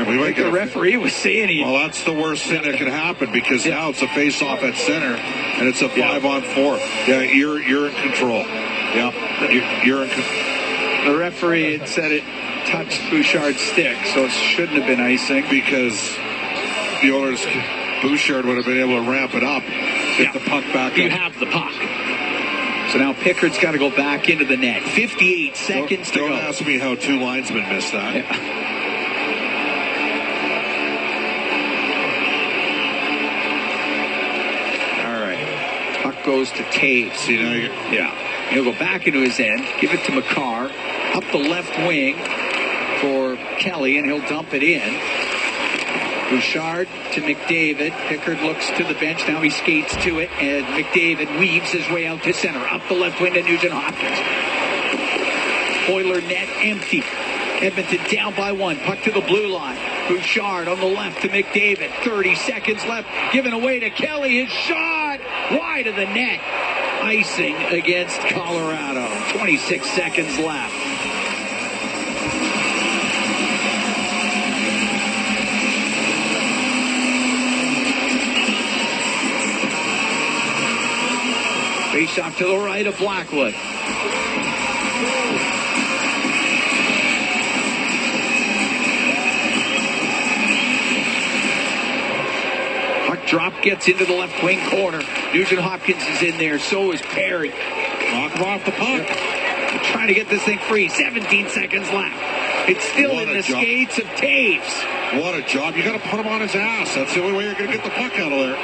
We might get the referee was saying well, that's the worst thing that could happen because now it's a face-off at center and it's a 5-on-4. Yeah, you're in control. Yeah, you're in control. The referee had said it touched Bouchard's stick, so it shouldn't have been icing because the Oilers, Bouchard would have been able to ramp it up, get the puck back. You have the puck. So now Pickard's got to go back into the net. 58 seconds to go. Don't ask me how two linesmen missed that. Yeah. All right. Puck goes to Taves. See, now Yeah. He'll go back into his end, give it to McCarr, up the left wing for Kelly, and he'll dump it in. Bouchard to McDavid. Pickard looks to the bench. Now he skates to it, and McDavid weaves his way out to center. Up the left wing to Nugent Hopkins. Oiler net empty. Edmonton down by one. Puck to the blue line. Bouchard on the left to McDavid. 30 seconds left. Given away to Kelly. His shot wide of the net. Icing against Colorado. 26 seconds left. Face off to the right of Blackwood. Puck drop gets into the left wing corner. Nugent Hopkins is in there. So is Perry. knock him off the puck. They're trying to get this thing free. 17 seconds left. It's still in the skates of Taves. What a job. You got to put him on his ass. That's the only way you're going to get the puck out of there.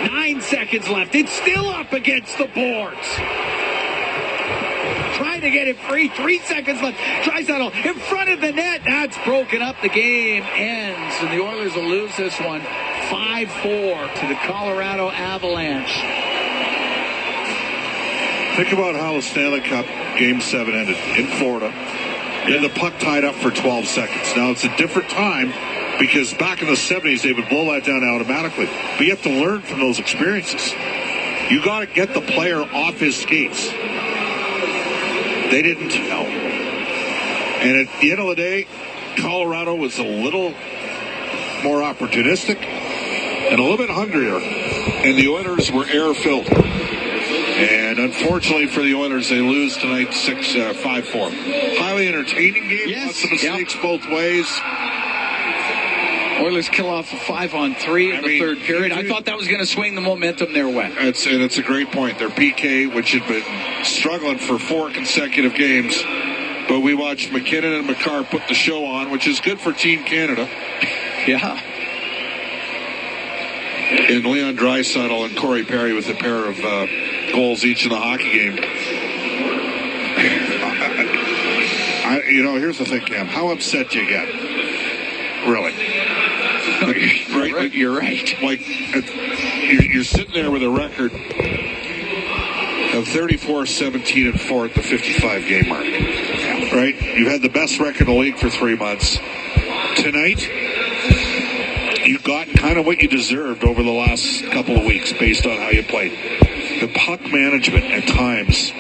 9 seconds left. It's still up against the boards. Trying to get it free. 3 seconds left. Draisaitl in front of the net. That's broken up. The game ends. And the Oilers will lose this one 5-4 to the Colorado Avalanche. Think about how the Stanley Cup Game 7 ended in Florida. And the puck tied up for 12 seconds. Now, it's a different time because back in the 70s, they would blow that down automatically. But you have to learn from those experiences. You got to get the player off his skates. They didn't know. And at the end of the day, Colorado was a little more opportunistic and a little bit hungrier. And the Oilers were air-filled. And unfortunately for the Oilers, they lose tonight 5-4. Highly entertaining game. Yes. Lots of mistakes both ways. Oilers kill off a 5-on-3 in the third period. I thought that was going to swing the momentum their way. It's a great point. Their PK, which had been struggling for 4 consecutive games, but we watched McKinnon and McCarr put the show on, which is good for Team Canada. Yeah. And Leon Draisaitl and Corey Perry with a pair of goals each in the hockey game. Here's the thing, Cam. How upset do you get? Really? You're right. Like, you're sitting there with a record of 34-17-4 at the 55-game mark. Right? You've had the best record in the league for 3 months. Tonight, you got kind of what you deserved over the last couple of weeks based on how you played. The puck management at times